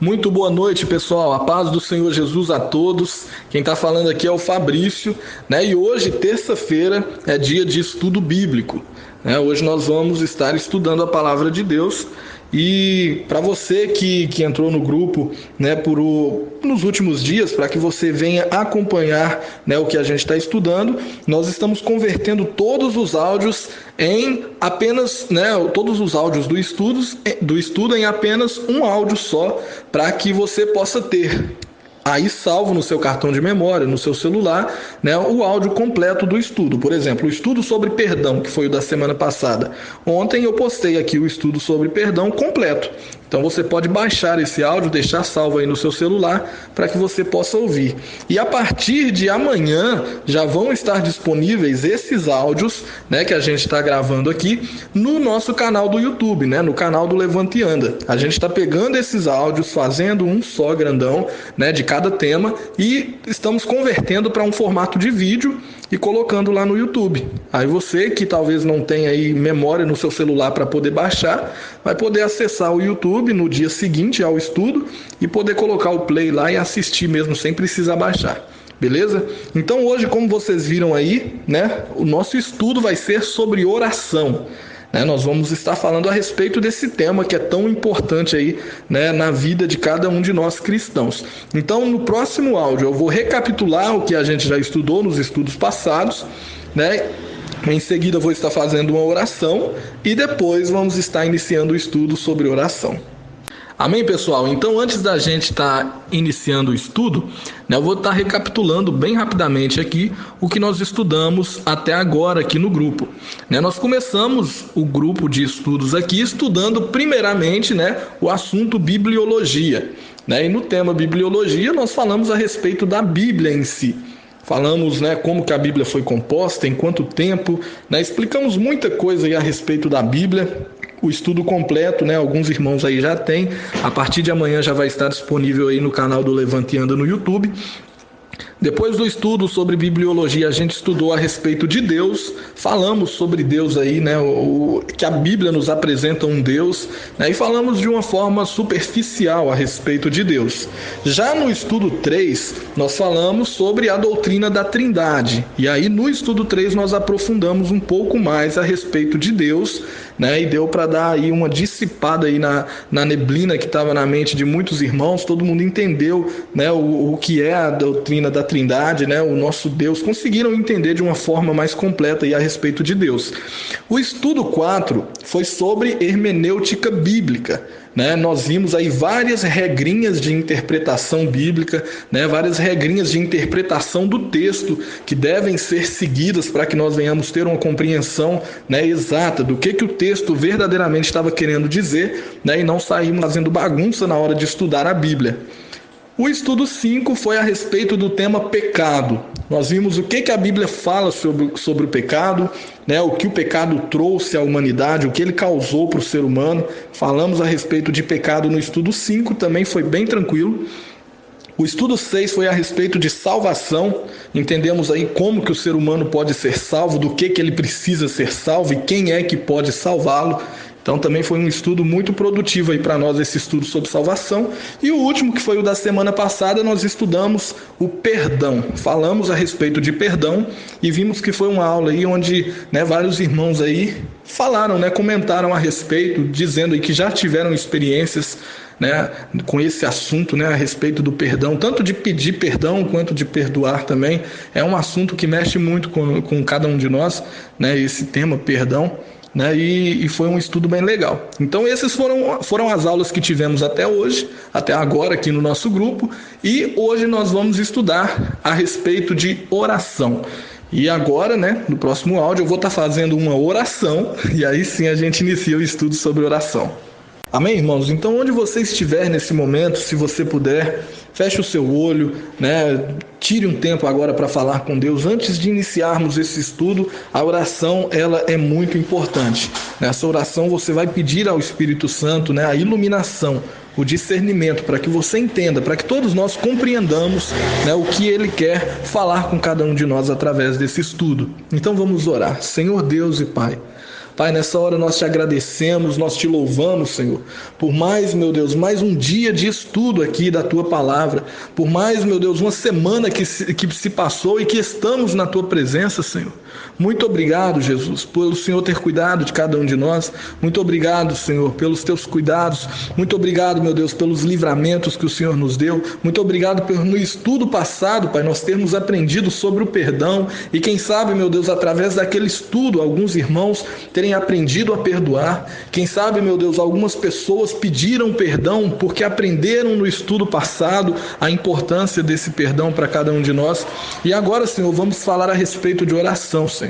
Muito boa noite, pessoal. A paz do Senhor Jesus a todos. Quem está falando aqui é o Fabrício, né? E hoje, terça-feira, é dia de estudo bíblico, né? Hoje nós vamos estar estudando a palavra de Deus. E para você que entrou no grupo, né, nos últimos dias, para que você venha acompanhar, né, o que a gente está estudando, nós estamos convertendo todos os áudios em apenas, né, todos os áudios do estudo em apenas um áudio só, para que você possa ter aí salvo no seu cartão de memória, no seu celular, né, o áudio completo do estudo. Por exemplo, o estudo sobre perdão, que foi o da semana passada. Ontem eu postei aqui o estudo sobre perdão completo. Então você pode baixar esse áudio, deixar salvo aí no seu celular para que você possa ouvir. E a partir de amanhã já vão estar disponíveis esses áudios, né, que a gente está gravando aqui no nosso canal do YouTube, né, no canal do Levante e Anda. A gente está pegando esses áudios, fazendo um só grandão, né, de cada tema, e estamos convertendo para um formato de vídeo e colocando lá no YouTube. Aí você que talvez não tenha aí memória no seu celular para poder baixar, vai poder acessar o YouTube no dia seguinte ao estudo e poder colocar o play lá e assistir mesmo sem precisar baixar. Beleza? Então hoje, como vocês viram aí, né, o nosso estudo vai ser sobre oração. Nós vamos estar falando a respeito desse tema que é tão importante aí, né, na vida de cada um de nós cristãos. Então, no próximo áudio, eu vou recapitular o que a gente já estudou nos estudos passados, né? Em seguida, vou estar fazendo uma oração e depois vamos estar iniciando o estudo sobre oração. Amém, pessoal? Então, antes da gente estar iniciando o estudo, né, eu vou estar recapitulando bem rapidamente aqui o que nós estudamos até agora aqui no grupo. Né, nós começamos o grupo de estudos aqui estudando primeiramente, né, o assunto bibliologia. Né, e no tema bibliologia nós falamos a respeito da Bíblia em si. Falamos, né, como que a Bíblia foi composta, em quanto tempo, né, explicamos muita coisa aí a respeito da Bíblia. O estudo completo, né, alguns irmãos aí já têm. A partir de amanhã já vai estar disponível aí no canal do Levante e Anda no YouTube. Depois do estudo sobre bibliologia, a gente estudou a respeito de Deus, falamos sobre Deus aí, né, que a Bíblia nos apresenta um Deus, né, e falamos de uma forma superficial a respeito de Deus. Já no estudo 3, nós falamos sobre a doutrina da Trindade, e aí no estudo 3 nós aprofundamos um pouco mais a respeito de Deus, né, e deu para dar aí uma dissipada aí na neblina que estava na mente de muitos irmãos. Todo mundo entendeu, né, o que é a doutrina da Trindade, né, o nosso Deus, conseguiram entender de uma forma mais completa aí a respeito de Deus. O estudo 4 foi sobre hermenêutica bíblica. Né, nós vimos aí várias regrinhas de interpretação bíblica, né, várias regrinhas de interpretação do texto que devem ser seguidas para que nós venhamos ter uma compreensão, né, exata do que o texto verdadeiramente estava querendo dizer, né, e não sairmos fazendo bagunça na hora de estudar a Bíblia. O estudo 5 foi a respeito do tema pecado. Nós vimos o que a Bíblia fala sobre o pecado, né, o que o pecado trouxe à humanidade, o que ele causou para o ser humano. Falamos a respeito de pecado no estudo 5, também foi bem tranquilo. O estudo 6 foi a respeito de salvação. Entendemos aí como que o ser humano pode ser salvo, do que ele precisa ser salvo e quem é que pode salvá-lo. Então também foi um estudo muito produtivo aí para nós, esse estudo sobre salvação. E o último, que foi o da semana passada, nós estudamos o perdão. Falamos a respeito de perdão e vimos que foi uma aula aí onde, né, vários irmãos aí falaram, né, comentaram a respeito, dizendo aí que já tiveram experiências, né, com esse assunto, né, a respeito do perdão, tanto de pedir perdão quanto de perdoar também. É um assunto que mexe muito com cada um de nós, né, esse tema perdão. Né, e foi um estudo bem legal. Então esses foram as aulas que tivemos até hoje, até agora aqui no nosso grupo, e hoje nós vamos estudar a respeito de oração. E agora, né, no próximo áudio eu vou estar fazendo uma oração, e aí sim a gente inicia o estudo sobre oração. Amém, irmãos? Então, onde você estiver nesse momento, se você puder, feche o seu olho, né? Tire um tempo agora para falar com Deus. Antes de iniciarmos esse estudo, a oração, ela é muito importante. Nessa oração você vai pedir ao Espírito Santo, né, a iluminação, o discernimento, para que você entenda, para que todos nós compreendamos, né, o que Ele quer falar com cada um de nós através desse estudo. Então vamos orar. Senhor Deus e Pai, Pai, nessa hora nós te agradecemos, nós te louvamos, Senhor, por mais, meu Deus, mais um dia de estudo aqui da tua palavra, por mais, meu Deus, uma semana que se passou e que estamos na tua presença, Senhor. Muito obrigado, Jesus, pelo Senhor ter cuidado de cada um de nós. Muito obrigado, Senhor, pelos teus cuidados. Muito obrigado, meu Deus, pelos livramentos que o Senhor nos deu. Muito obrigado por no estudo passado, Pai, nós termos aprendido sobre o perdão e quem sabe, meu Deus, através daquele estudo, alguns irmãos terem aprendido a perdoar. Quem sabe, meu Deus, algumas pessoas pediram perdão porque aprenderam no estudo passado a importância desse perdão para cada um de nós. E agora, Senhor, vamos falar a respeito de oração, Senhor.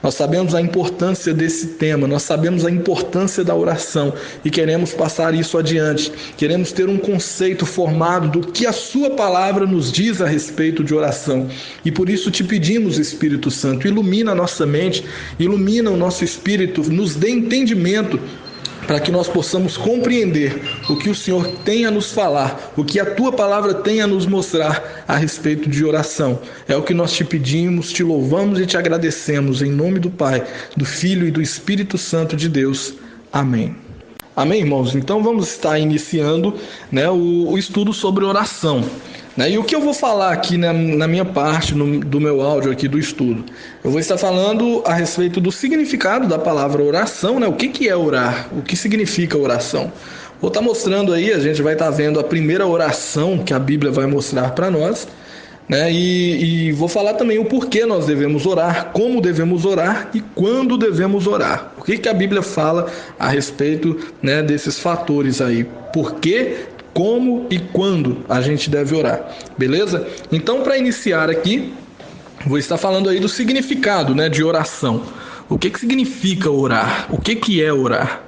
Nós sabemos a importância desse tema, nós sabemos a importância da oração e queremos passar isso adiante. Queremos ter um conceito formado do que a sua palavra nos diz a respeito de oração. E por isso te pedimos, Espírito Santo, ilumina a nossa mente, ilumina o nosso espírito, nos dê entendimento para que nós possamos compreender o que o Senhor tem a nos falar, o que a tua palavra tem a nos mostrar a respeito de oração. É o que nós te pedimos, te louvamos e te agradecemos em nome do Pai, do Filho e do Espírito Santo de Deus. Amém. Amém, irmãos? Então vamos estar iniciando, o estudo sobre oração. E o que eu vou falar aqui na minha parte, do meu áudio aqui do estudo? Eu vou estar falando a respeito do significado da palavra oração, o que é orar, o que significa oração. Vou estar mostrando aí, a gente vai estar vendo a primeira oração que a Bíblia vai mostrar para nós, e vou falar também o porquê nós devemos orar, como devemos orar e quando devemos orar. O que a Bíblia fala a respeito desses fatores aí, porquê, como e quando a gente deve orar, beleza? Então, para iniciar aqui, vou estar falando aí do significado de oração. O que significa orar? O que é orar?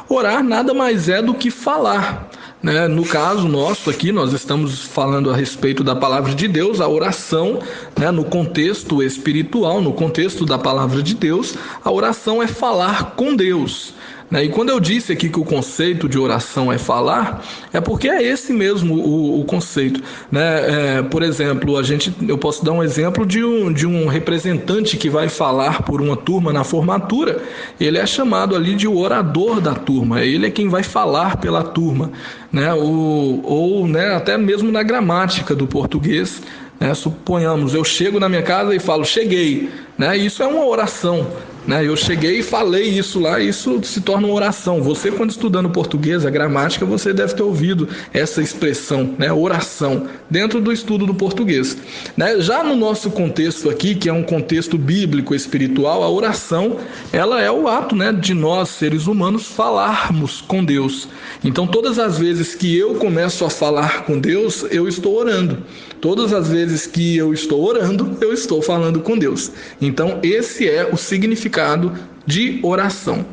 Orar nada mais é do que falar. No caso nosso aqui, nós estamos falando a respeito da palavra de Deus, a oração, no contexto espiritual, no contexto da palavra de Deus, a oração é falar com Deus. E quando eu disse aqui que o conceito de oração é falar, é porque é esse mesmo o conceito. Por exemplo, eu posso dar um exemplo de um representante que vai falar por uma turma na formatura. Ele é chamado ali de o orador da turma, ele é quem vai falar pela turma. Ou até mesmo na gramática do português. Suponhamos, eu chego na minha casa e falo, cheguei. Isso é uma oração. Eu cheguei e falei isso lá, isso se torna uma oração. Você, quando estudando português, a gramática, você deve ter ouvido essa expressão, oração, dentro do estudo do português. Já no nosso contexto aqui, que é um contexto bíblico espiritual, a oração, ela é o ato de nós, seres humanos, falarmos com Deus. Então, todas as vezes que eu começo a falar com Deus, eu estou orando. Todas as vezes que eu estou orando, eu estou falando com Deus. Então, esse é o significado de oração.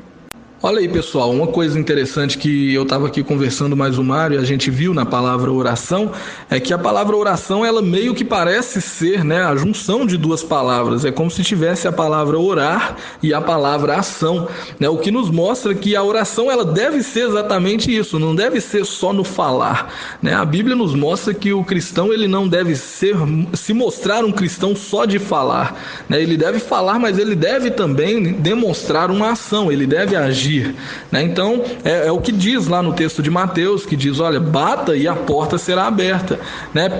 Olha aí, pessoal, uma coisa interessante que eu estava aqui conversando mais o Mário e a gente viu na palavra oração, é que a palavra oração, ela meio que parece ser a junção de duas palavras. É como se tivesse a palavra orar e a palavra ação. O que nos mostra que a oração, ela deve ser exatamente isso, não deve ser só no falar. A Bíblia nos mostra que o cristão, ele não deve se mostrar um cristão só de falar. Ele deve falar, mas ele deve também demonstrar uma ação, ele deve agir. Então, é o que diz lá no texto de Mateus, que diz, olha, bata e a porta será aberta,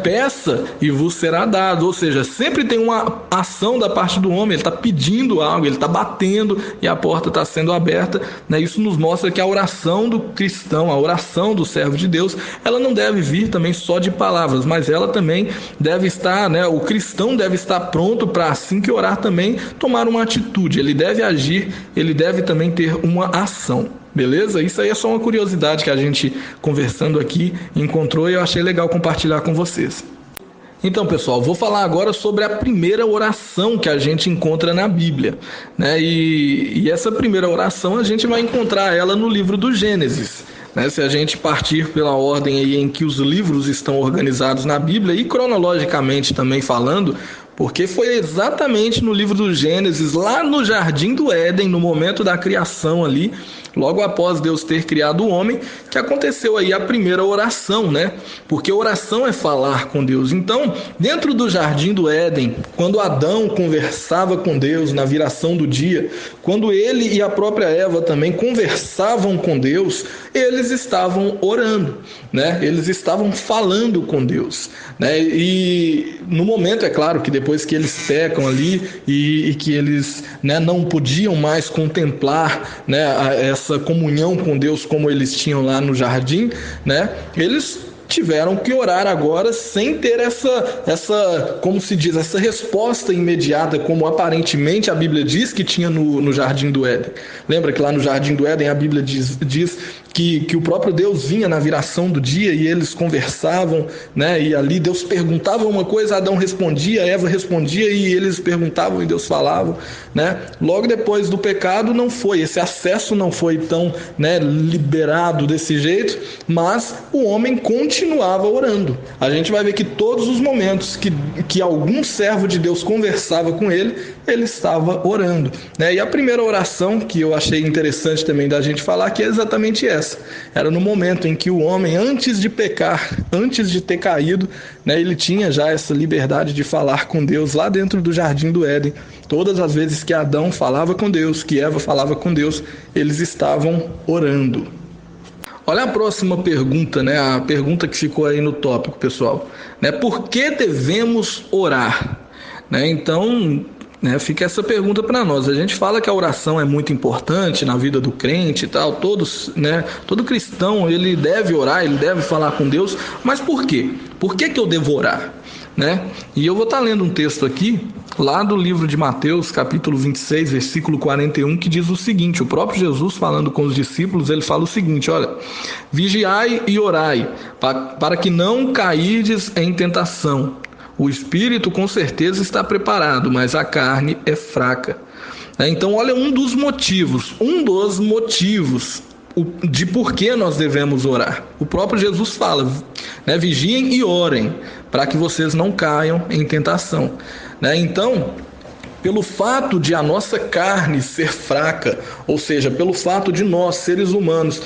peça e vos será dado, ou seja, sempre tem uma ação da parte do homem, ele está pedindo algo, ele está batendo e a porta está sendo aberta, Isso nos mostra que a oração do cristão, a oração do servo de Deus, ela não deve vir também só de palavras, mas ela também deve estar, o cristão deve estar pronto para, assim que orar também, tomar uma atitude, ele deve agir, ele deve também ter uma ação, beleza? Isso aí é só uma curiosidade que a gente, conversando aqui, encontrou e eu achei legal compartilhar com vocês. Então, pessoal, vou falar agora sobre a primeira oração que a gente encontra na Bíblia, E essa primeira oração a gente vai encontrar ela no livro do Gênesis. Se a gente partir pela ordem aí em que os livros estão organizados na Bíblia e cronologicamente também falando, porque foi exatamente no livro do Gênesis, lá no Jardim do Éden, no momento da criação ali, logo após Deus ter criado o homem, que aconteceu aí a primeira oração, né? Porque oração é falar com Deus. Então, dentro do jardim do Éden, quando Adão conversava com Deus na viração do dia, quando ele e a própria Eva também conversavam com Deus, eles estavam orando, né? Eles estavam falando com Deus, né? E no momento, é claro, que depois que eles pecam ali e que eles, né, não podiam mais contemplar, né, essa comunhão com Deus como eles tinham lá no jardim, né? Eles tiveram que orar agora sem ter essa, como se diz, essa resposta imediata, como aparentemente a Bíblia diz que tinha no Jardim do Éden. Lembra que lá no Jardim do Éden a Bíblia diz que o próprio Deus vinha na viração do dia e eles conversavam, né? E ali Deus perguntava uma coisa, Adão respondia, Eva respondia e eles perguntavam e Deus falava, né? Logo depois do pecado não foi, esse acesso não foi tão, né, liberado desse jeito, mas o homem continuava orando. A gente vai ver que todos os momentos que algum servo de Deus conversava com ele, ele estava orando, né? E a primeira oração que eu achei interessante também da gente falar que é exatamente essa. Era no momento em que o homem, antes de pecar, antes de ter caído, né, ele tinha já essa liberdade de falar com Deus lá dentro do Jardim do Éden. Todas as vezes que Adão falava com Deus, que Eva falava com Deus, eles estavam orando. Olha a próxima pergunta, né? A pergunta que ficou aí no tópico, pessoal, né? Por que devemos orar? Né? Então, né, fica essa pergunta para nós. A gente fala que a oração é muito importante na vida do crente e tal, todos, né, todo cristão ele deve orar, ele deve falar com Deus, mas por quê? Por que eu devo orar? Né? E eu vou estar lendo um texto aqui, lá do livro de Mateus, capítulo 26, versículo 41, que diz o seguinte, o próprio Jesus falando com os discípulos, ele fala o seguinte, olha, vigiai e orai, para que não cairdes em tentação. O espírito com certeza está preparado, mas a carne é fraca. Então, olha um dos motivos de por que nós devemos orar. O próprio Jesus fala, né, vigiem e orem, para que vocês não caiam em tentação. Né? Então, pelo fato de a nossa carne ser fraca, ou seja, pelo fato de nós, seres humanos,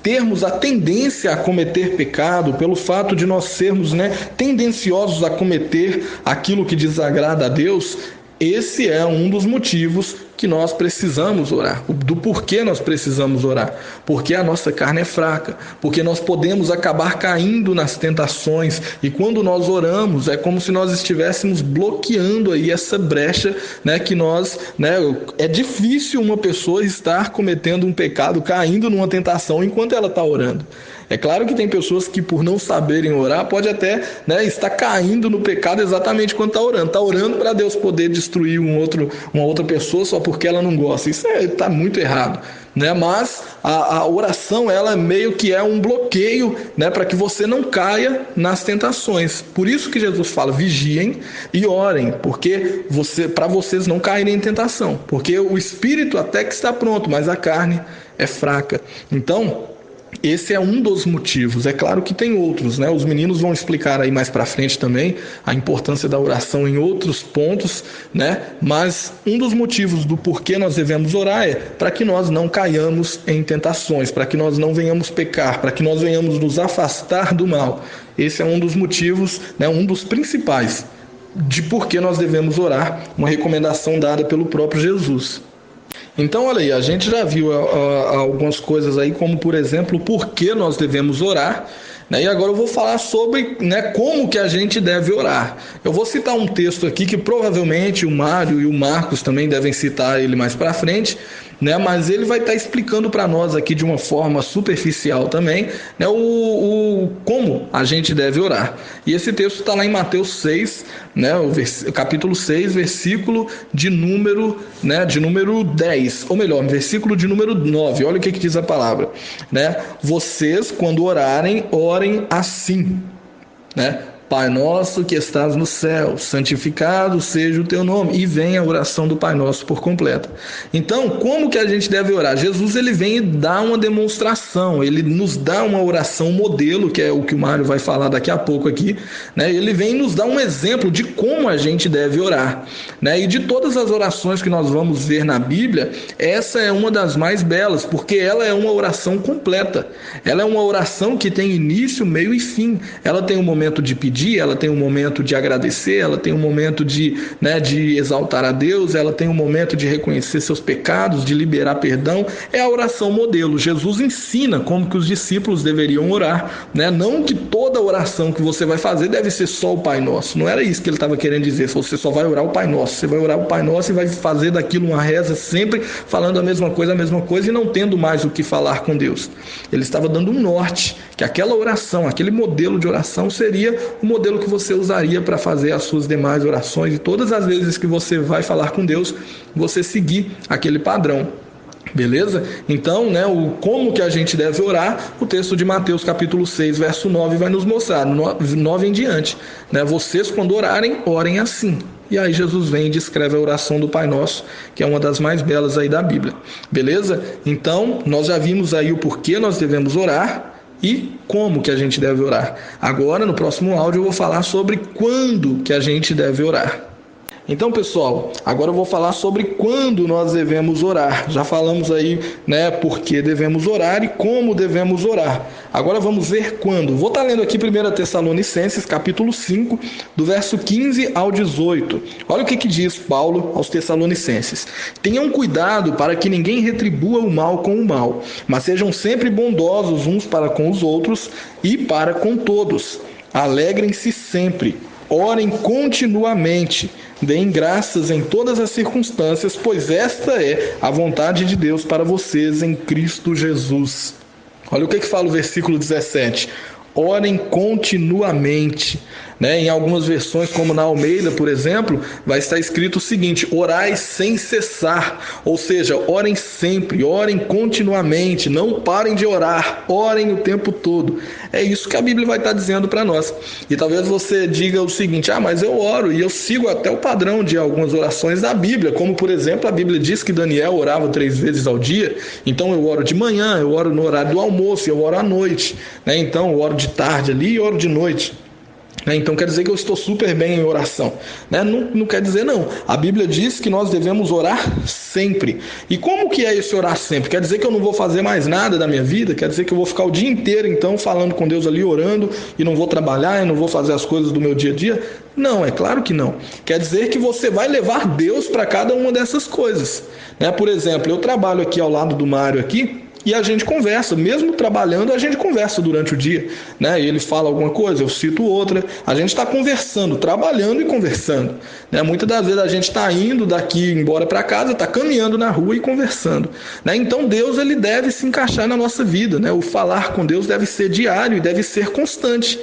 termos a tendência a cometer pecado, pelo fato de nós sermos, né, tendenciosos a cometer aquilo que desagrada a Deus, esse é um dos motivos que nós precisamos orar, do porquê nós precisamos orar, porque a nossa carne é fraca, porque nós podemos acabar caindo nas tentações, e quando nós oramos é como se nós estivéssemos bloqueando aí essa brecha, né, que nós, né, é difícil uma pessoa estar cometendo um pecado, caindo numa tentação enquanto ela está orando. É claro que tem pessoas que, por não saberem orar, pode até, né, estar caindo no pecado exatamente quando está orando. Está orando para Deus poder destruir uma outra pessoa só porque ela não gosta. Isso está muito errado. Né? Mas a oração, ela meio que é um bloqueio, né, para que você não caia nas tentações. Por isso que Jesus fala, vigiem e orem, porque para vocês não caírem em tentação. Porque o espírito até que está pronto, mas a carne é fraca. Então, esse é um dos motivos. É claro que tem outros, né? Os meninos vão explicar aí mais para frente também a importância da oração em outros pontos, né? Mas um dos motivos do porquê nós devemos orar é para que nós não caiamos em tentações, para que nós não venhamos pecar, para que nós venhamos nos afastar do mal. Esse é um dos motivos, né? Um dos principais de porquê nós devemos orar, uma recomendação dada pelo próprio Jesus. Então, olha aí, a gente já viu algumas coisas aí, como, por exemplo, por que nós devemos orar, né? E agora eu vou falar sobre, né, como que a gente deve orar. Eu vou citar um texto aqui que provavelmente o Mário e o Marcos também devem citar ele mais para frente, né? Mas ele vai estar explicando para nós aqui de uma forma superficial também, né, como a gente deve orar. E esse texto está lá em Mateus 6, né, o capítulo 6, versículo de número 10, ou melhor, versículo de número 9. Olha o que diz a palavra, né? Vocês, quando orarem, orem assim, né? Pai nosso que estás no céu, santificado seja o teu nome. E vem a oração do Pai Nosso por completa. Então, como que a gente deve orar? Jesus, ele vem e dá uma demonstração, ele nos dá uma oração modelo, que é o que o Mário vai falar daqui a pouco aqui, né? Ele vem e nos dá um exemplo de como a gente deve orar, né? E de todas as orações que nós vamos ver na Bíblia, essa é uma das mais belas, porque ela é uma oração completa. Ela é uma oração que tem início, meio e fim. Ela tem um momento de pedir, ela tem um momento de agradecer, ela tem um momento de exaltar a Deus, ela tem um momento de reconhecer seus pecados, de liberar perdão. É a oração modelo. Jesus ensina como que os discípulos deveriam orar, né? Não que toda oração que você vai fazer deve ser só o Pai Nosso. Não era isso que ele estava querendo dizer. Você só vai orar o Pai Nosso. Você vai orar o Pai Nosso e vai fazer daquilo uma reza, sempre falando a mesma coisa e não tendo mais o que falar com Deus. Ele estava dando um norte, que aquela oração, aquele modelo de oração seria o modelo que você usaria para fazer as suas demais orações, e todas as vezes que você vai falar com Deus, você seguir aquele padrão. Beleza? Então, como que a gente deve orar, o texto de Mateus capítulo 6, verso 9 vai nos mostrar, 9 em diante, né? Vocês quando orarem, orem assim. E aí Jesus vem e descreve a oração do Pai Nosso, que é uma das mais belas aí da Bíblia. Beleza? Então, nós já vimos aí o porquê nós devemos orar e como que a gente deve orar. Agora, no próximo áudio, eu vou falar sobre quando que a gente deve orar. Então, pessoal, agora eu vou falar sobre quando nós devemos orar. Já falamos aí, por que devemos orar e como devemos orar. Agora vamos ver quando. Vou estar lendo aqui 1 Tessalonicenses, capítulo 5, do verso 15 ao 18. Olha o que diz Paulo aos Tessalonicenses. Tenham cuidado para que ninguém retribua o mal com o mal, mas sejam sempre bondosos uns para com os outros e para com todos. Alegrem-se sempre. Orem continuamente, deem graças em todas as circunstâncias, pois esta é a vontade de Deus para vocês em Cristo Jesus. Olha o que fala o versículo 17. Orem continuamente. Em algumas versões, como na Almeida, por exemplo, vai estar escrito o seguinte: orai sem cessar, ou seja, orem sempre, orem continuamente, não parem de orar, orem o tempo todo. É isso que a Bíblia vai estar dizendo para nós. E talvez você diga o seguinte: mas eu oro e eu sigo até o padrão de algumas orações da Bíblia, como por exemplo, a Bíblia diz que Daniel orava 3 vezes ao dia, então eu oro de manhã, eu oro no horário do almoço, eu oro à noite, então eu oro de tarde ali e oro de noite. Então quer dizer que eu estou super bem em oração, Não quer dizer não. A Bíblia diz que nós devemos orar sempre. E como que é esse orar sempre? Quer dizer que eu não vou fazer mais nada da minha vida? Quer dizer que eu vou ficar o dia inteiro então falando com Deus ali, orando, e não vou trabalhar, e não vou fazer as coisas do meu dia a dia? Não, é claro que não. Quer dizer que você vai levar Deus para cada uma dessas coisas, Por exemplo, eu trabalho aqui ao lado do Mário aqui, e a gente conversa, mesmo trabalhando, a gente conversa durante o dia, Ele fala alguma coisa, eu cito outra, a gente está conversando, trabalhando e conversando, Muitas das vezes a gente está indo daqui embora para casa, está caminhando na rua e conversando, Então Deus, ele deve se encaixar na nossa vida, O falar com Deus deve ser diário e deve ser constante,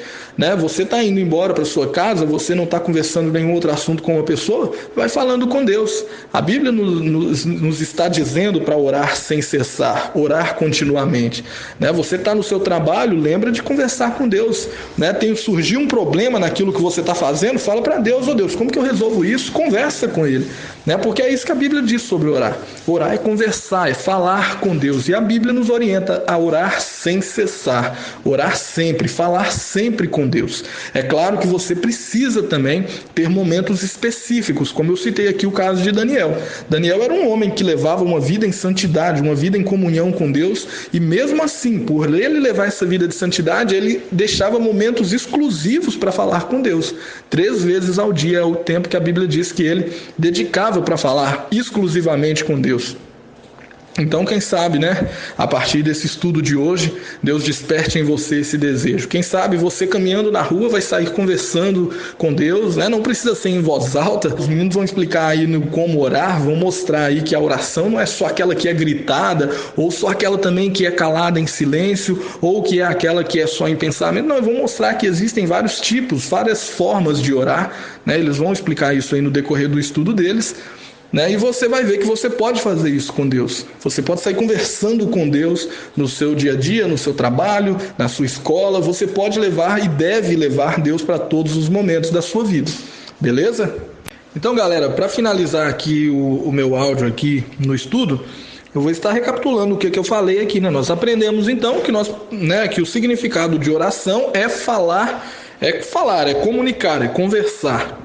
Você está indo embora para sua casa, você não está conversando nenhum outro assunto com uma pessoa, vai falando com Deus. A Bíblia nos está dizendo para orar sem cessar, orar continuamente, Você está no seu trabalho, lembra de conversar com Deus, Surgiu um problema naquilo que você está fazendo, fala para Deus: Deus, como que eu resolvo isso? Conversa com Ele, porque é isso que a Bíblia diz sobre orar. Orar é conversar, é falar com Deus, e a Bíblia nos orienta a orar sem cessar, orar sempre, falar sempre com Deus. É claro que você precisa também ter momentos específicos, como eu citei aqui o caso de Daniel. Daniel era um homem que levava uma vida em santidade, uma vida em comunhão com Deus, e mesmo assim, por ele levar essa vida de santidade, ele deixava momentos exclusivos para falar com Deus. 3 vezes ao dia é o tempo que a Bíblia diz que ele dedicava para falar exclusivamente com Deus. Então, quem sabe, a partir desse estudo de hoje, Deus desperte em você esse desejo. Quem sabe você caminhando na rua vai sair conversando com Deus, Não precisa ser em voz alta. Os meninos vão explicar aí no como orar, vão mostrar aí que a oração não é só aquela que é gritada, ou só aquela também que é calada em silêncio, ou que é aquela que é só em pensamento. Não, vão mostrar que existem vários tipos, várias formas de orar, Eles vão explicar isso aí no decorrer do estudo deles. né? E você vai ver que você pode fazer isso com Deus. Você pode sair conversando com Deus no seu dia a dia, no seu trabalho, na sua escola. Você pode levar e deve levar Deus para todos os momentos da sua vida. Beleza? Então, galera, para finalizar aqui o meu áudio aqui no estudo, eu vou estar recapitulando o que eu falei aqui, né? Nós aprendemos então que o significado de oração é falar, é comunicar, é conversar.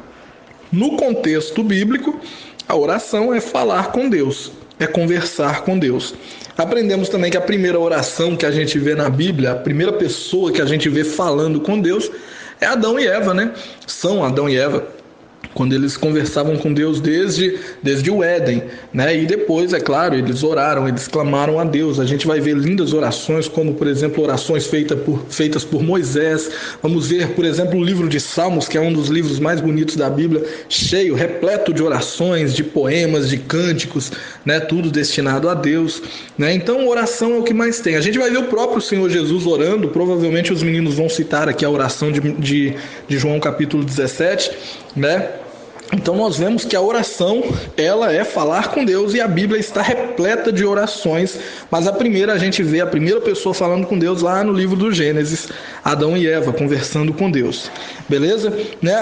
No contexto bíblico, a oração é falar com Deus, é conversar com Deus. Aprendemos também que a primeira oração que a gente vê na Bíblia, a primeira pessoa que a gente vê falando com Deus é Adão e Eva, né? São Adão e Eva, quando eles conversavam com Deus desde o Éden, né? E depois, é claro, eles oraram, eles clamaram a Deus. A gente vai ver lindas orações, como, por exemplo, orações feitas por Moisés. Vamos ver, por exemplo, o livro de Salmos, que é um dos livros mais bonitos da Bíblia, cheio, repleto de orações, de poemas, de cânticos, né? Tudo destinado a Deus, né? Então, oração é o que mais tem. A gente vai ver o próprio Senhor Jesus orando. Provavelmente os meninos vão citar aqui a oração de João capítulo 17, né? Então nós vemos que a oração, ela é falar com Deus, e a Bíblia está repleta de orações, mas a gente vê a primeira pessoa falando com Deus lá no livro do Gênesis, Adão e Eva conversando com Deus, beleza? Né?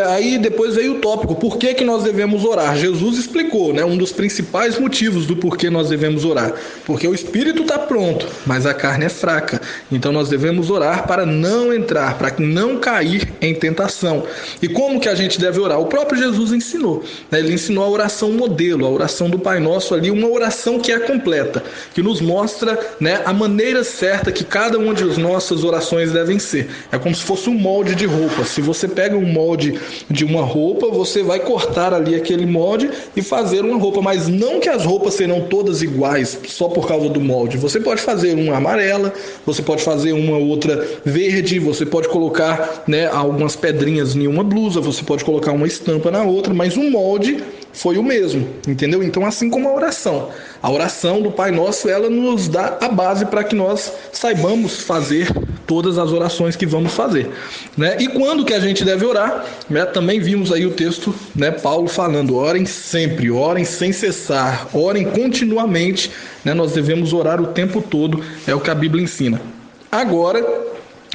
Aí depois veio o tópico, por que nós devemos orar? Jesus explicou, né, um dos principais motivos do porquê nós devemos orar, porque o espírito está pronto, mas a carne é fraca, então nós devemos orar para não entrar, para não cair em tentação. E como que a gente deve orar? O próprio Jesus ensinou, né? Ele ensinou a oração modelo, a oração do Pai Nosso ali, uma oração que é completa, que nos mostra, né, a maneira certa que cada uma de nossas orações devem ser. É como se fosse um molde de roupa. Se você pega um molde de uma roupa, você vai cortar ali aquele molde e fazer uma roupa, mas não que as roupas serão todas iguais só por causa do molde. Você pode fazer uma amarela, você pode fazer uma outra verde, você pode colocar, né, algumas pedrinhas em uma blusa, você pode colocar uma estampa na outra, mas o molde foi o mesmo, entendeu? Então, assim como a oração do Pai Nosso, ela nos dá a base para que nós saibamos fazer todas as orações que vamos fazer, né? E quando que a gente deve orar, né? Também vimos aí o texto, né, Paulo falando, orem sempre, orem sem cessar, orem continuamente, né? Nós devemos orar o tempo todo, é o que a Bíblia ensina. Agora,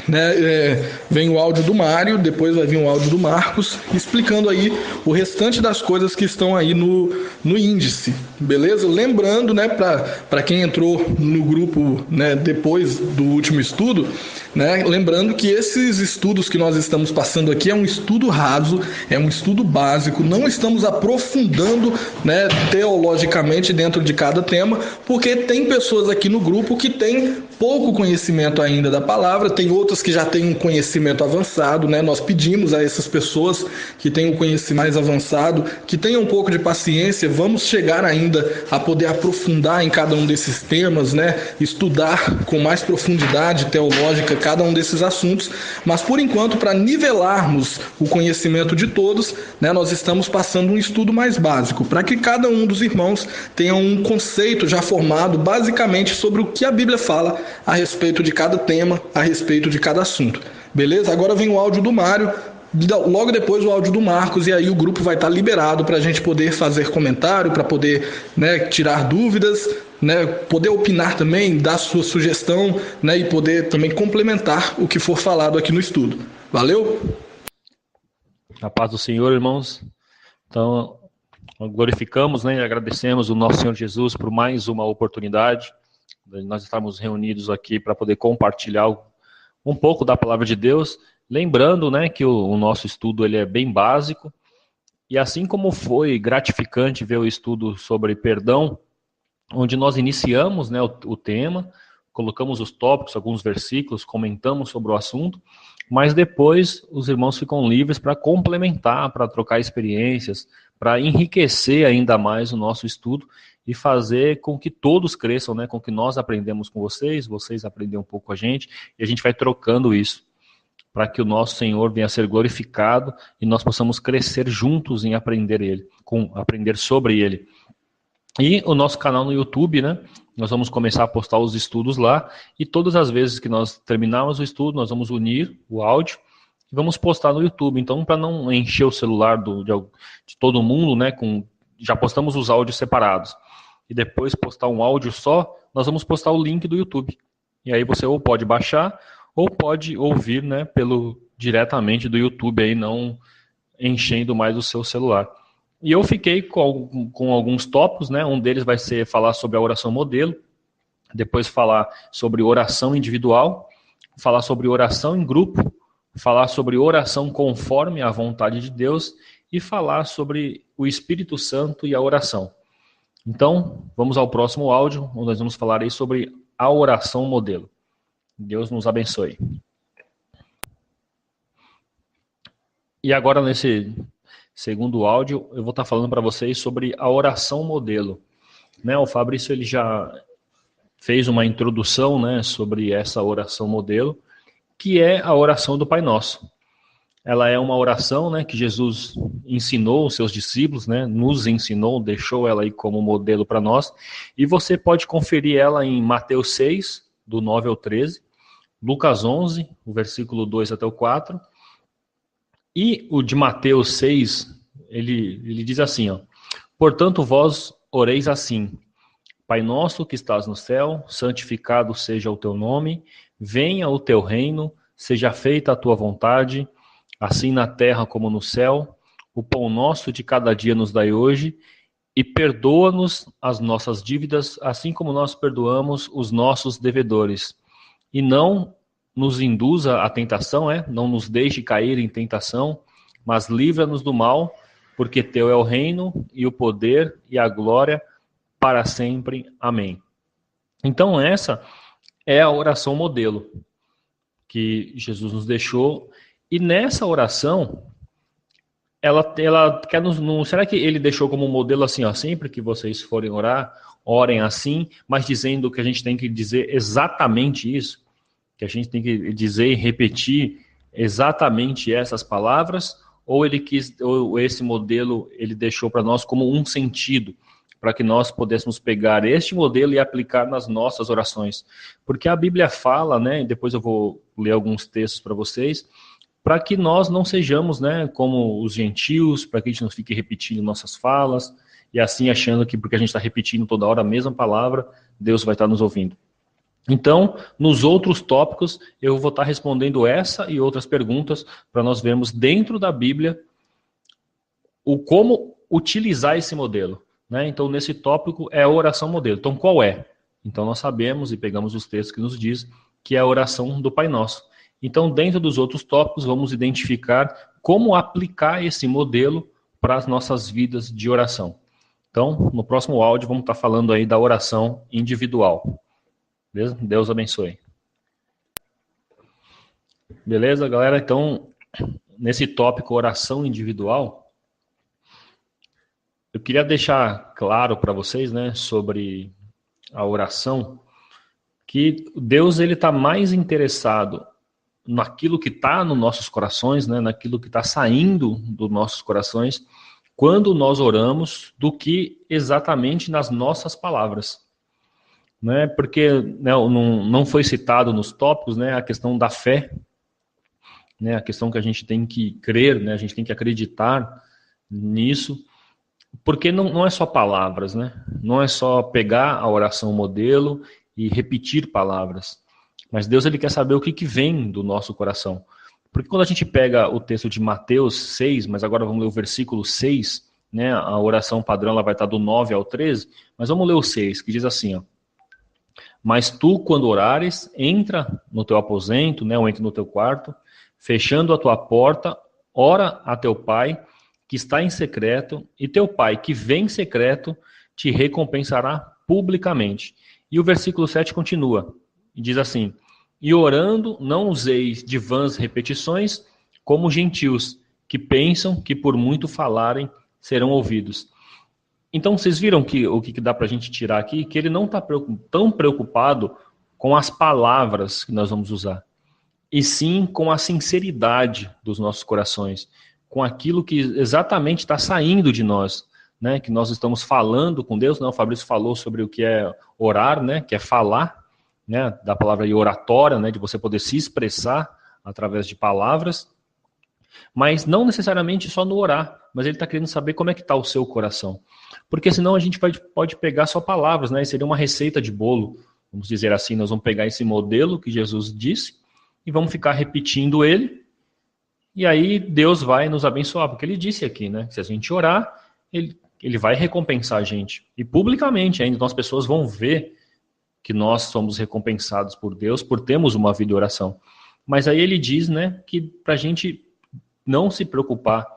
né, vem o áudio do Mário, depois vai vir o áudio do Marcos, explicando aí o restante das coisas que estão aí no índice, beleza? Lembrando, né, para quem entrou no grupo, né, depois do último estudo, né, lembrando que esses estudos que nós estamos passando aqui é um estudo raso, é um estudo básico, não estamos aprofundando, né, teologicamente dentro de cada tema, porque tem pessoas aqui no grupo que têm pouco conhecimento ainda da palavra, tem outras que já têm um conhecimento avançado, né? Nós pedimos a essas pessoas que têm um conhecimento mais avançado, que tenham um pouco de paciência, vamos chegar ainda a poder aprofundar em cada um desses temas, né? Estudar com mais profundidade teológica cada um desses assuntos, mas por enquanto, para nivelarmos o conhecimento de todos, né, nós estamos passando um estudo mais básico, para que cada um dos irmãos tenha um conceito já formado basicamente sobre o que a Bíblia fala a respeito de cada tema, a respeito de cada assunto. Beleza? Agora vem o áudio do Mário, logo depois o áudio do Marcos, e aí o grupo vai estar liberado para a gente poder fazer comentário, para poder, né, tirar dúvidas, né, poder opinar também, dar sua sugestão, né, e poder também complementar o que for falado aqui no estudo. Valeu? A paz do Senhor, irmãos. Então, glorificamos, né, e agradecemos o nosso Senhor Jesus por mais uma oportunidade. Nós estamos reunidos aqui para poder compartilhar um pouco da palavra de Deus, lembrando, né, que o nosso estudo ele é bem básico, e assim como foi gratificante ver o estudo sobre perdão, onde nós iniciamos, né, o tema, colocamos os tópicos, alguns versículos, comentamos sobre o assunto, mas depois os irmãos ficam livres para complementar, para trocar experiências, para enriquecer ainda mais o nosso estudo e fazer com que todos cresçam, né? Com que nós aprendemos com vocês aprendem um pouco com a gente, e a gente vai trocando isso, para que o nosso Senhor venha a ser glorificado e nós possamos crescer juntos em aprender sobre Ele. E o nosso canal no YouTube, né? Nós vamos começar a postar os estudos lá, e todas as vezes que nós terminarmos o estudo, nós vamos unir o áudio e vamos postar no YouTube. Então, para não encher o celular de todo mundo, né, já postamos os áudios separados e depois postar um áudio só, nós vamos postar o link do YouTube. E aí você ou pode baixar ou pode ouvir, né, diretamente do YouTube, aí não enchendo mais o seu celular. E eu fiquei com alguns tópicos, né? Um deles vai ser falar sobre a oração modelo, depois falar sobre oração individual, falar sobre oração em grupo, falar sobre oração conforme a vontade de Deus e falar sobre o Espírito Santo e a oração. Então, vamos ao próximo áudio, onde nós vamos falar aí sobre a oração modelo. Deus nos abençoe. E agora, nesse segundo áudio, eu vou estar falando para vocês sobre a oração modelo. Né, o Fabrício ele já fez uma introdução, né, sobre essa oração modelo, que é a oração do Pai Nosso. Ela é uma oração, né, que Jesus ensinou os seus discípulos, né, nos ensinou, deixou ela aí como modelo para nós, e você pode conferir ela em Mateus 6, do 9 ao 13, Lucas 11, o versículo 2 até o 4, e o de Mateus 6, ele diz assim, ó, portanto vós oreis assim, Pai nosso que estás no céu, santificado seja o teu nome, venha o teu reino, seja feita a tua vontade, assim na terra como no céu, o pão nosso de cada dia nos dai hoje, e perdoa-nos as nossas dívidas, assim como nós perdoamos os nossos devedores. E não nos induza à tentação, não nos deixe cair em tentação, mas livra-nos do mal, porque teu é o reino, e o poder, e a glória, para sempre. Amém. Então essa é a oração modelo que Jesus nos deixou, e nessa oração, ela quer nos... Será que ele deixou como modelo assim, ó, sempre que vocês forem orar, orem assim, mas dizendo que a gente tem que dizer exatamente isso? Que a gente tem que dizer e repetir exatamente essas palavras? Ou esse modelo ele deixou para nós como um sentido, para que nós pudéssemos pegar este modelo e aplicar nas nossas orações? Porque a Bíblia fala, né, depois eu vou ler alguns textos para vocês, para que nós não sejamos, né, como os gentios, para que a gente não fique repetindo nossas falas, e assim achando que porque a gente está repetindo toda hora a mesma palavra, Deus vai estar nos ouvindo. Então, nos outros tópicos, eu vou estar respondendo essa e outras perguntas, para nós vermos dentro da Bíblia como utilizar esse modelo. Né? Então, nesse tópico é a oração modelo. Então, qual é? Então, nós sabemos e pegamos os textos que nos diz que é a oração do Pai Nosso. Então, dentro dos outros tópicos, vamos identificar como aplicar esse modelo para as nossas vidas de oração. Então, no próximo áudio, vamos estar falando aí da oração individual. Beleza? Deus abençoe. Beleza, galera? Então, nesse tópico oração individual, eu queria deixar claro para vocês, né, sobre a oração, que Deus ele está mais interessado naquilo que está nos nossos corações, né, naquilo que está saindo dos nossos corações, quando nós oramos, do que exatamente nas nossas palavras. Né, porque né, não foi citado nos tópicos, né, a questão da fé, né, a questão que a gente tem que crer, né, a gente tem que acreditar nisso, porque não é só palavras, né, não é só pegar a oração modelo e repetir palavras, mas Deus ele quer saber o que vem do nosso coração. Porque quando a gente pega o texto de Mateus 6, mas agora vamos ler o versículo 6, né, a oração padrão ela vai estar do 9 ao 13, mas vamos ler o 6, que diz assim, ó, mas tu, quando orares, entra no teu aposento, né, ou entra no teu quarto, fechando a tua porta, ora a teu pai, que está em secreto, e teu pai, que vem em secreto, te recompensará publicamente. E o versículo 7 continua, e diz assim, e orando, não useis de vãs repetições, como gentios, que pensam que por muito falarem, serão ouvidos. Então, vocês viram que o que dá para a gente tirar aqui? Que ele não está tão preocupado com as palavras que nós vamos usar, e sim com a sinceridade dos nossos corações, com aquilo que exatamente está saindo de nós, né? Que nós estamos falando com Deus. Né? O Fabrício falou sobre o que é orar, né? Que é falar, né? Da palavra oratória, né? De você poder se expressar através de palavras. Mas não necessariamente só no orar, mas ele está querendo saber como é que está o seu coração. Porque senão a gente pode pegar só palavras, né? Seria uma receita de bolo, vamos dizer assim. Nós vamos pegar esse modelo que Jesus disse e vamos ficar repetindo ele. E aí Deus vai nos abençoar, porque ele disse aqui, né? Se a gente orar, ele vai recompensar a gente. E publicamente ainda, então as pessoas vão ver que nós somos recompensados por Deus por termos uma vida de oração. Mas aí ele diz, né, que para a gente não se preocupar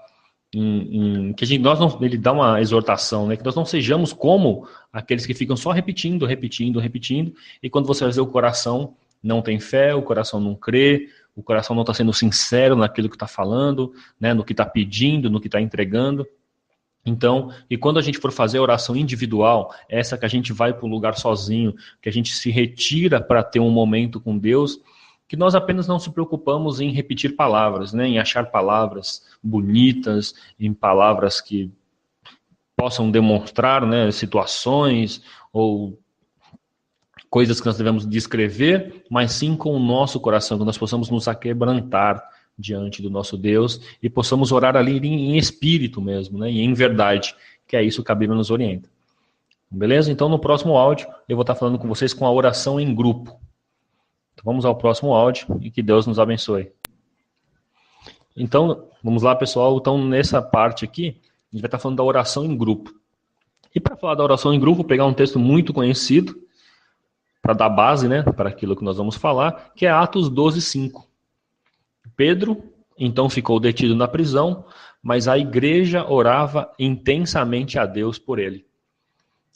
que ele dá uma exortação, né, que nós não sejamos como aqueles que ficam só repetindo, e quando você vai ver o coração não tem fé, o coração não crê, o coração não está sendo sincero naquilo que está falando, né, no que está pedindo, no que está entregando. Então, e quando a gente for fazer a oração individual, essa que a gente vai para o lugar sozinho, que a gente se retira para ter um momento com Deus, que nós apenas não se preocupamos em repetir palavras, né, em achar palavras bonitas, em palavras que possam demonstrar, né, situações ou coisas que nós devemos descrever, mas sim com o nosso coração, que nós possamos nos aquebrantar diante do nosso Deus e possamos orar ali em espírito mesmo, né, e em verdade, que é isso que a Bíblia nos orienta. Beleza? Então, no próximo áudio, eu vou estar falando com vocês com a oração em grupo. Então, vamos ao próximo áudio e que Deus nos abençoe. Então, vamos lá, pessoal. Então, nessa parte aqui, a gente vai estar falando da oração em grupo. E para falar da oração em grupo, vou pegar um texto muito conhecido, para dar base, né, para aquilo que nós vamos falar, que é Atos 12:5. Pedro, então, ficou detido na prisão, mas a igreja orava intensamente a Deus por ele.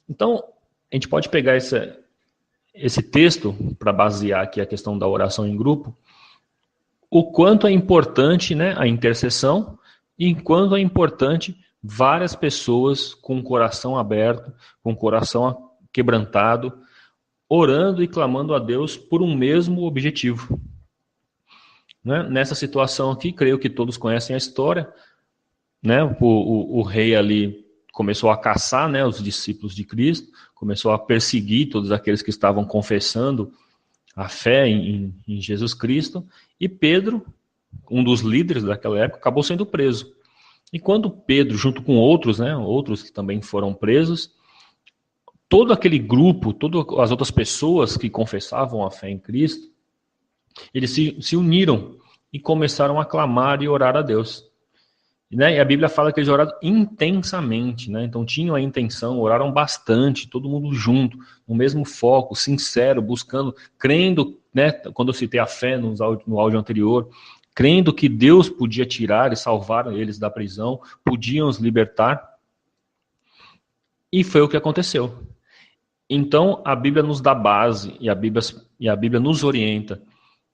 Então, a gente pode pegar esse texto para basear aqui a questão da oração em grupo, o quanto é importante, né, a intercessão e quanto é importante várias pessoas com o coração aberto, com o coração quebrantado, orando e clamando a Deus por um mesmo objetivo. Né? Nessa situação aqui, creio que todos conhecem a história, né? O rei ali começou a caçar, né, os discípulos de Cristo, começou a perseguir todos aqueles que estavam confessando a fé em Jesus Cristo, e Pedro, um dos líderes daquela época, acabou sendo preso. E quando Pedro, junto com outros, né, outros que também foram presos, todo aquele grupo, todas as outras pessoas que confessavam a fé em Cristo, eles se uniram e começaram a clamar e orar a Deus. Né? E a Bíblia fala que eles oraram intensamente, né? Então tinham a intenção, oraram bastante, todo mundo junto, no mesmo foco, sincero, buscando, crendo, né? Quando eu citei a fé no áudio anterior, crendo que Deus podia tirar e salvar eles da prisão, podiam os libertar, e foi o que aconteceu. Então a Bíblia nos dá base e a Bíblia nos orienta,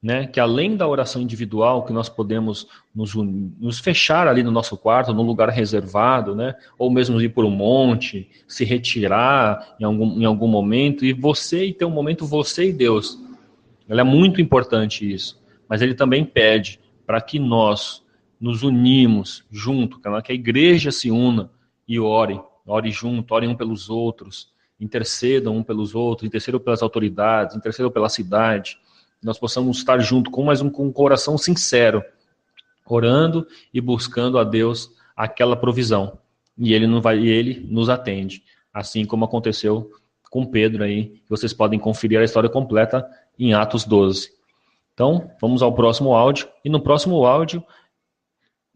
né, que além da oração individual, que nós podemos nos fechar ali no nosso quarto, num lugar reservado, né, ou mesmo ir por um monte, se retirar em algum momento, e ter um momento você e Deus. É muito importante isso. Mas ele também pede para que nós nos unimos junto, que a igreja se una e ore junto, orem um pelos outros, intercedam um pelos outros, intercedam pelas autoridades, intercedam pela cidade, nós possamos estar junto com um coração sincero, orando e buscando a Deus aquela provisão. E ele nos atende, assim como aconteceu com Pedro aí. Vocês podem conferir a história completa em Atos 12. Então, vamos ao próximo áudio. E no próximo áudio,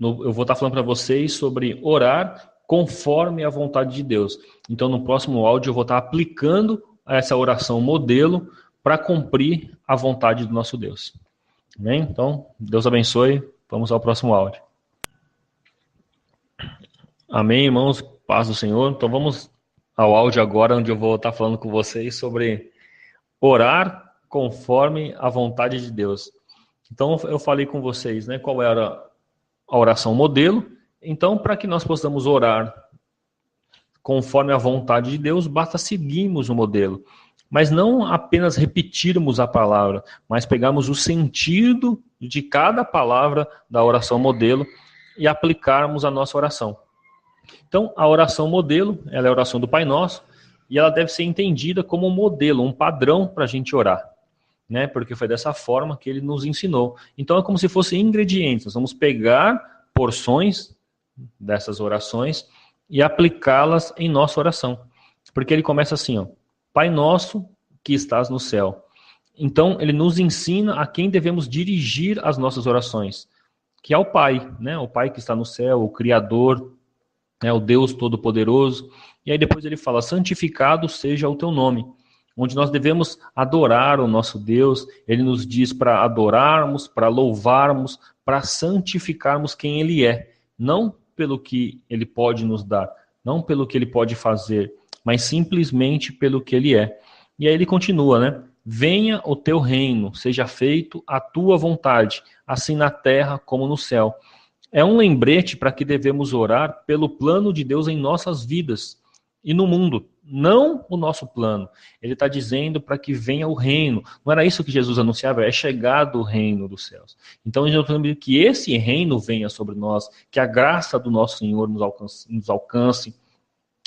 eu vou estar falando para vocês sobre orar conforme a vontade de Deus. Então, no próximo áudio, eu vou estar aplicando essa oração modelo para cumprir a vontade do nosso Deus. Amém? Então, Deus abençoe. Vamos ao próximo áudio. Amém, irmãos? Paz do Senhor. Então, vamos ao áudio agora, onde eu vou estar falando com vocês sobre orar conforme a vontade de Deus. Então, eu falei com vocês, né, qual era a oração modelo. Então, para que nós possamos orar conforme a vontade de Deus, basta seguirmos o modelo. Mas não apenas repetirmos a palavra, mas pegarmos o sentido de cada palavra da oração modelo e aplicarmos a nossa oração. Então, a oração modelo, ela é a oração do Pai Nosso, e ela deve ser entendida como um modelo, um padrão para a gente orar, né? Porque foi dessa forma que ele nos ensinou. Então, é como se fossem ingredientes. Nós vamos pegar porções dessas orações e aplicá-las em nossa oração. Porque ele começa assim, ó, Pai nosso que estás no céu. Então, ele nos ensina a quem devemos dirigir as nossas orações, que é o Pai, né? O Pai que está no céu, o Criador, né? O Deus Todo-Poderoso. E aí depois ele fala, santificado seja o teu nome, onde nós devemos adorar o nosso Deus. Ele nos diz para adorarmos, para louvarmos, para santificarmos quem ele é, não pelo que ele pode nos dar, não pelo que ele pode fazer, mas simplesmente pelo que ele é. E aí ele continua, né? Venha o teu reino, seja feito a tua vontade, assim na terra como no céu. É um lembrete para que devemos orar pelo plano de Deus em nossas vidas e no mundo, não o nosso plano. Ele está dizendo para que venha o reino. Não era isso que Jesus anunciava? É chegado o reino dos céus. Então, a gente está lembrando que esse reino venha sobre nós, que a graça do nosso Senhor nos alcance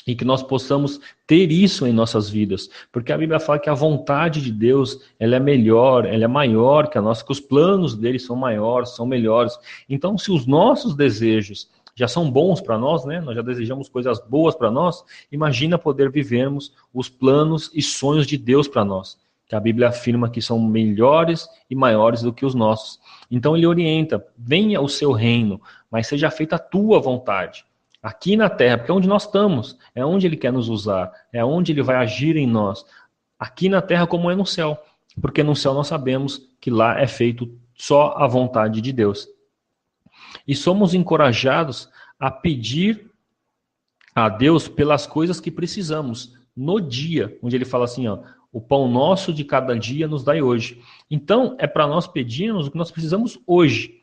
e que nós possamos ter isso em nossas vidas, porque a Bíblia fala que a vontade de Deus, ela é melhor, ela é maior que a nossa, que os planos dele são maiores, são melhores. Então, se os nossos desejos já são bons para nós, né? Nós já desejamos coisas boas para nós, imagina poder vivermos os planos e sonhos de Deus para nós, que a Bíblia afirma que são melhores e maiores do que os nossos. Então ele orienta, venha o seu reino, mas seja feita a tua vontade, aqui na terra, porque é onde nós estamos, é onde ele quer nos usar, é onde ele vai agir em nós, aqui na terra como é no céu, porque no céu nós sabemos que lá é feito só a vontade de Deus. E somos encorajados a pedir a Deus pelas coisas que precisamos no dia, onde ele fala assim, ó, o pão nosso de cada dia nos dai hoje. Então, é para nós pedirmos o que nós precisamos hoje.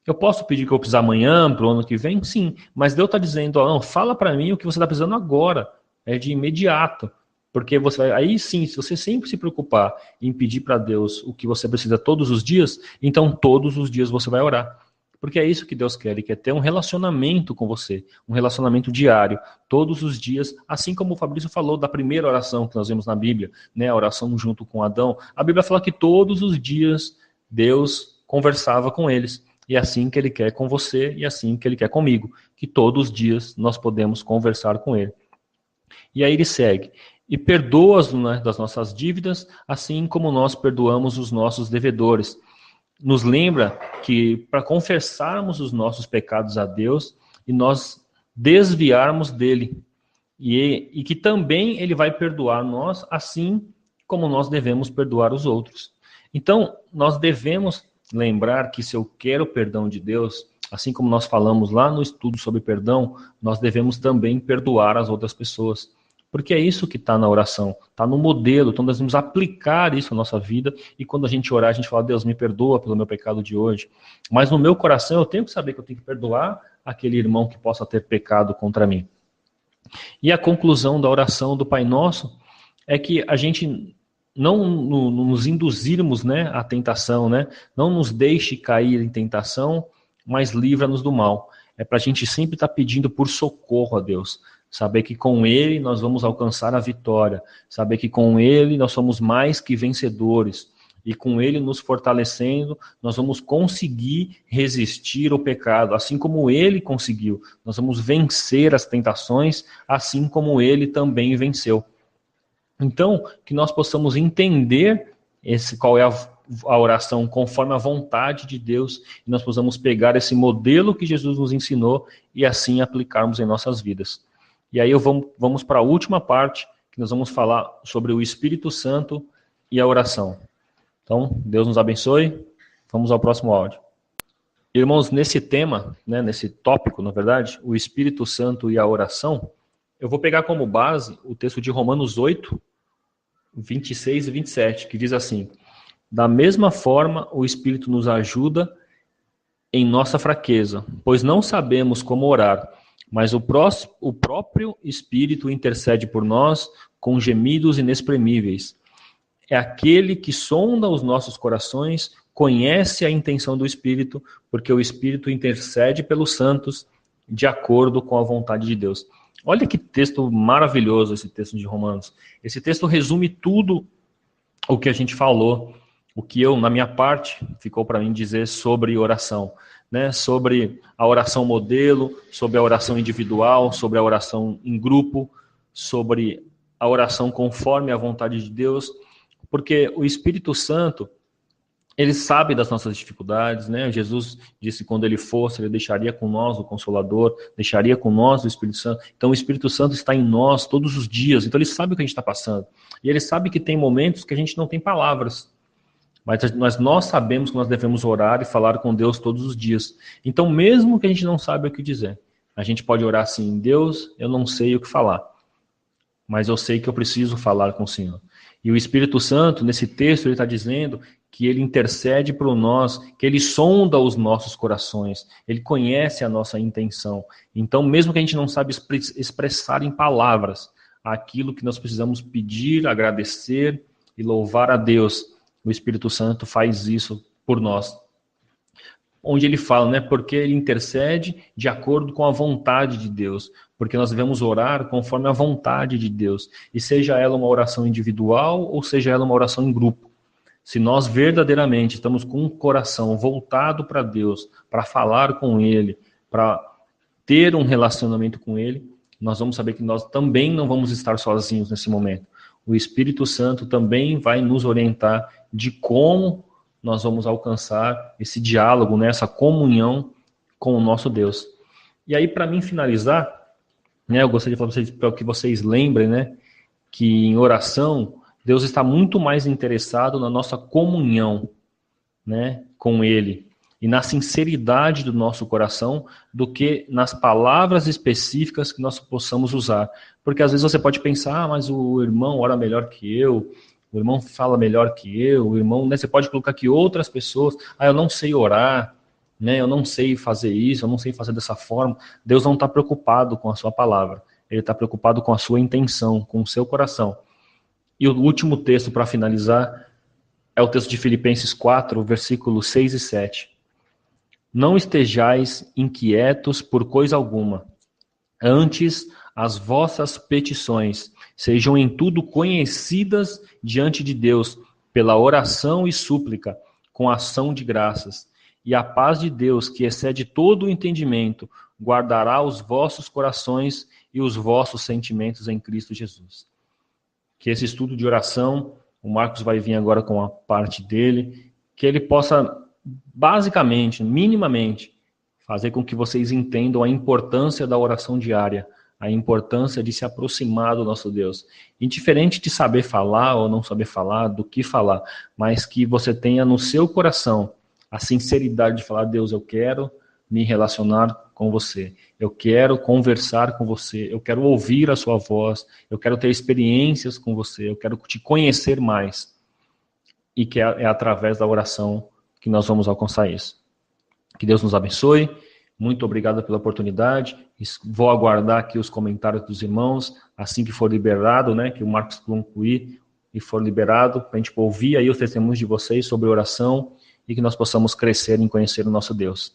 Eu posso pedir que eu precisar amanhã, para o ano que vem? Sim, mas Deus está dizendo, ó, não, fala para mim o que você está precisando agora, é de imediato. Porque você vai, aí sim, se você sempre se preocupar em pedir para Deus o que você precisa todos os dias, então todos os dias você vai orar. Porque é isso que Deus quer, Ele quer ter um relacionamento com você, um relacionamento diário, todos os dias, assim como o Fabrício falou da primeira oração que nós vemos na Bíblia, né, a oração junto com Adão. A Bíblia fala que todos os dias Deus conversava com eles, e é assim que Ele quer com você, e assim que Ele quer comigo, que todos os dias nós podemos conversar com Ele. E aí ele segue, e perdoa-as, né, das nossas dívidas, assim como nós perdoamos os nossos devedores. Nos lembra que para confessarmos os nossos pecados a Deus e nós desviarmos dele, e que também ele vai perdoar nós, assim como nós devemos perdoar os outros. Então, nós devemos lembrar que se eu quero o perdão de Deus, assim como nós falamos lá no estudo sobre perdão, nós devemos também perdoar as outras pessoas. Porque é isso que está na oração, está no modelo, então nós devemos aplicar isso na nossa vida, e quando a gente orar, a gente fala, Deus, me perdoa pelo meu pecado de hoje, mas no meu coração eu tenho que saber que eu tenho que perdoar aquele irmão que possa ter pecado contra mim. E a conclusão da oração do Pai Nosso é que a gente não nos induzirmos, né, à tentação, né, não nos deixe cair em tentação, mas livra-nos do mal. É para a gente sempre estar pedindo por socorro a Deus. Saber que com Ele nós vamos alcançar a vitória. Saber que com Ele nós somos mais que vencedores. E com Ele nos fortalecendo, nós vamos conseguir resistir ao pecado. Assim como Ele conseguiu. Nós vamos vencer as tentações, assim como Ele também venceu. Então, que nós possamos entender qual é a oração conforme a vontade de Deus. E nós possamos pegar esse modelo que Jesus nos ensinou e assim aplicarmos em nossas vidas. E aí vamos para a última parte, que nós vamos falar sobre o Espírito Santo e a oração. Então, Deus nos abençoe. Vamos ao próximo áudio. Irmãos, nesse tema, né, nesse tópico, na verdade, o Espírito Santo e a oração, eu vou pegar como base o texto de Romanos 8, 26 e 27, que diz assim, da mesma forma, o Espírito nos ajuda em nossa fraqueza, pois não sabemos como orar, mas o próprio Espírito intercede por nós com gemidos inexprimíveis. É aquele que sonda os nossos corações, conhece a intenção do Espírito, porque o Espírito intercede pelos santos de acordo com a vontade de Deus. Olha que texto maravilhoso esse texto de Romanos. Esse texto resume tudo o que a gente falou, o que eu, na minha parte, ficou para mim dizer sobre oração. né, sobre a oração modelo, sobre a oração individual, sobre a oração em grupo, sobre a oração conforme a vontade de Deus, porque o Espírito Santo, ele sabe das nossas dificuldades, né? Jesus disse que quando ele fosse, ele deixaria com nós o Consolador, deixaria com nós o Espírito Santo. Então o Espírito Santo está em nós todos os dias, então ele sabe o que a gente está passando. E ele sabe que tem momentos que a gente não tem palavras, mas nós sabemos que nós devemos orar e falar com Deus todos os dias. Então mesmo que a gente não saiba o que dizer, a gente pode orar assim: Deus, eu não sei o que falar, mas eu sei que eu preciso falar com o Senhor. E o Espírito Santo, nesse texto, ele está dizendo que ele intercede por nós, que ele sonda os nossos corações, ele conhece a nossa intenção. Então, mesmo que a gente não sabe expressar em palavras aquilo que nós precisamos pedir, agradecer e louvar a Deus, o Espírito Santo faz isso por nós. Onde ele fala, né, porque ele intercede de acordo com a vontade de Deus, porque nós devemos orar conforme a vontade de Deus, e seja ela uma oração individual ou seja ela uma oração em grupo. Se nós verdadeiramente estamos com o coração voltado para Deus, para falar com Ele, para ter um relacionamento com Ele, nós vamos saber que nós também não vamos estar sozinhos nesse momento. O Espírito Santo também vai nos orientar de como nós vamos alcançar esse diálogo, né, essa comunhão com o nosso Deus. E aí, para mim finalizar, né, eu gostaria de falar para vocês, para que vocês lembrem, né, que em oração, Deus está muito mais interessado na nossa comunhão, né, com Ele e na sinceridade do nosso coração do que nas palavras específicas que nós possamos usar. Porque às vezes você pode pensar, mas o irmão ora melhor que eu, o irmão fala melhor que eu, o irmão, né, você pode colocar aqui outras pessoas, eu não sei orar, né, eu não sei fazer isso, eu não sei fazer dessa forma. Deus não está preocupado com a sua palavra, Ele está preocupado com a sua intenção, com o seu coração. E o último texto para finalizar é o texto de Filipenses 4, versículos 6 e 7. Não estejais inquietos por coisa alguma, antes as vossas petições sejam em tudo conhecidas diante de Deus, pela oração e súplica, com ação de graças. E a paz de Deus, que excede todo o entendimento, guardará os vossos corações e os vossos sentimentos em Cristo Jesus. Que esse estudo de oração, o Marcos vai vir agora com a parte dele, que ele possa, basicamente, minimamente, fazer com que vocês entendam a importância da oração diária, a importância de se aproximar do nosso Deus. Indiferente de saber falar ou não saber falar, do que falar, mas que você tenha no seu coração a sinceridade de falar: Deus, eu quero me relacionar com você, eu quero conversar com você, eu quero ouvir a sua voz, eu quero ter experiências com você, eu quero te conhecer mais. E que é através da oração que nós vamos alcançar isso. Que Deus nos abençoe, muito obrigado pela oportunidade, vou aguardar aqui os comentários dos irmãos, assim que for liberado, né, que o Marcos concluir e for liberado, para a gente ouvir aí os testemunhos de vocês sobre oração e que nós possamos crescer em conhecer o nosso Deus.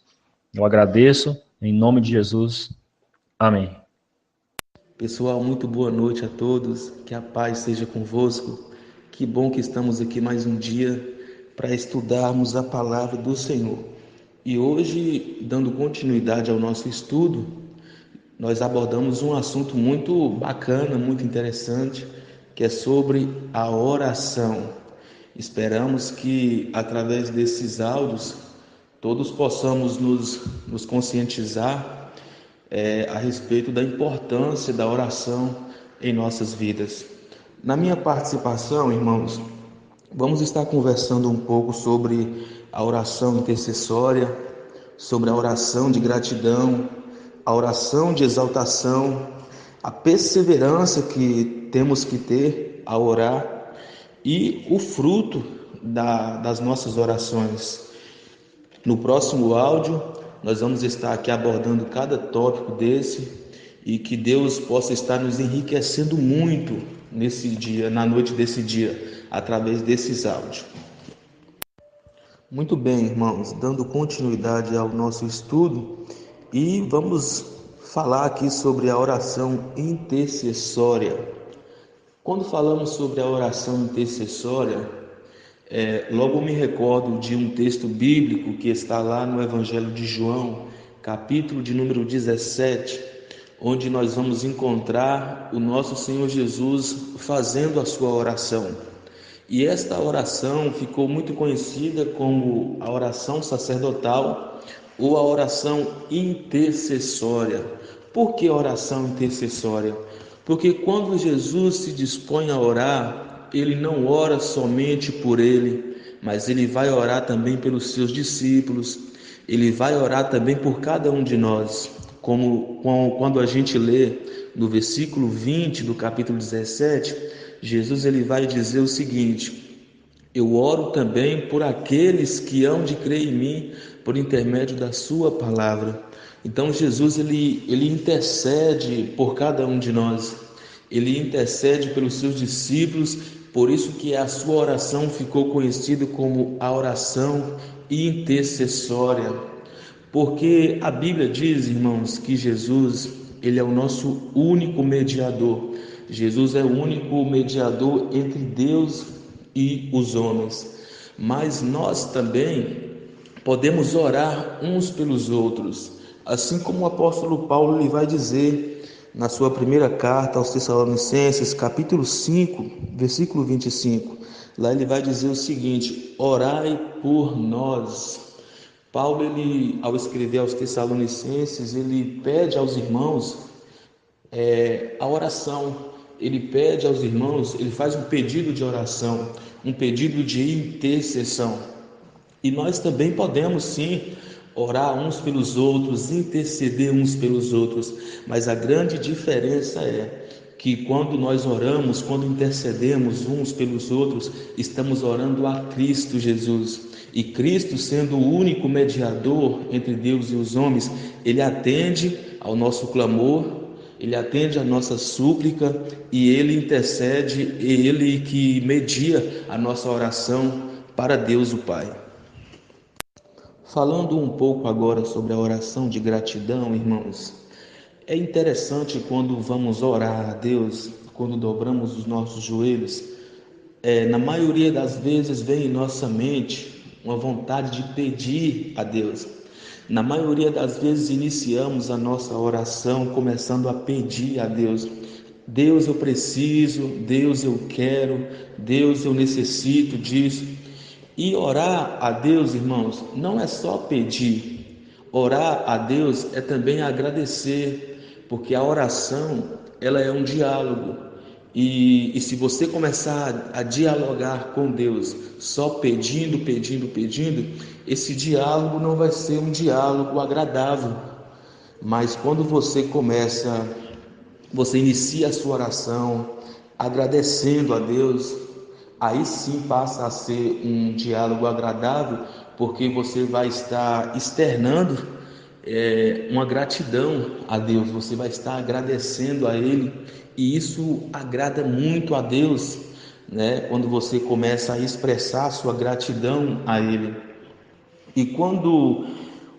Eu agradeço, em nome de Jesus. Amém. Pessoal, muito boa noite a todos, que a paz seja convosco. Que bom que estamos aqui mais um dia para estudarmos a palavra do Senhor. E hoje, dando continuidade ao nosso estudo, nós abordamos um assunto muito bacana, muito interessante, que é sobre a oração. Esperamos que, através desses áudios, todos possamos nos conscientizar a respeito da importância da oração em nossas vidas. Na minha participação, irmãos, vamos estar conversando um pouco sobre a oração intercessória, sobre a oração de gratidão, a oração de exaltação, a perseverança que temos que ter ao orar e o fruto das nossas orações. No próximo áudio, nós vamos estar aqui abordando cada tópico desse e que Deus possa estar nos enriquecendo muito nesse dia, na noite desse dia, através desses áudios. Muito bem, irmãos, dando continuidade ao nosso estudo e vamos falar aqui sobre a oração intercessória. Quando falamos sobre a oração intercessória, Logo me recordo de um texto bíblico que está lá no Evangelho de João, capítulo de número 17, onde nós vamos encontrar o nosso Senhor Jesus fazendo a sua oração. E esta oração ficou muito conhecida como a oração sacerdotal ou a oração intercessória. Por que oração intercessória? Porque quando Jesus se dispõe a orar, ele não ora somente por ele, mas ele vai orar também pelos seus discípulos, ele vai orar também por cada um de nós. Como quando a gente lê no versículo 20 do capítulo 17, Jesus ele vai dizer o seguinte: eu oro também por aqueles que hão de crer em mim por intermédio da sua palavra. Então Jesus ele intercede por cada um de nós. Ele intercede pelos seus discípulos, por isso que a sua oração ficou conhecida como a oração intercessória. Porque a Bíblia diz, irmãos, que Jesus, ele é o nosso único mediador. Jesus é o único mediador entre Deus e os homens. Mas nós também podemos orar uns pelos outros. Assim como o apóstolo Paulo ele vai dizer na sua primeira carta aos Tessalonicenses, capítulo 5, versículo 25. Lá ele vai dizer o seguinte: orai por nós. Paulo, ele, ao escrever aos Tessalonicenses, ele pede aos irmãos a oração. Ele pede aos irmãos, ele faz um pedido de oração, um pedido de intercessão. E nós também podemos sim orar uns pelos outros, interceder uns pelos outros, mas a grande diferença é que quando nós oramos, quando intercedemos uns pelos outros, estamos orando a Cristo Jesus. E Cristo, sendo o único mediador entre Deus e os homens, ele atende ao nosso clamor, ele atende a nossa súplica e ele intercede, e ele que media a nossa oração para Deus o Pai. Falando um pouco agora sobre a oração de gratidão, irmãos, é interessante quando vamos orar a Deus, quando dobramos os nossos joelhos, na maioria das vezes vem em nossa mente uma vontade de pedir a Deus. Na maioria das vezes iniciamos a nossa oração começando a pedir a Deus. Deus, eu preciso, Deus, eu quero, Deus, eu necessito disso. E orar a Deus, irmãos, não é só pedir. Orar a Deus é também agradecer, porque a oração, ela é um diálogo. E se você começar a dialogar com Deus, só pedindo, esse diálogo não vai ser um diálogo agradável. Mas quando você inicia a sua oração agradecendo a Deus, aí sim passa a ser um diálogo agradável, porque você vai estar externando uma gratidão a Deus, você vai estar agradecendo a Ele, e isso agrada muito a Deus, né? Quando você começa a expressar a sua gratidão a Ele. E quando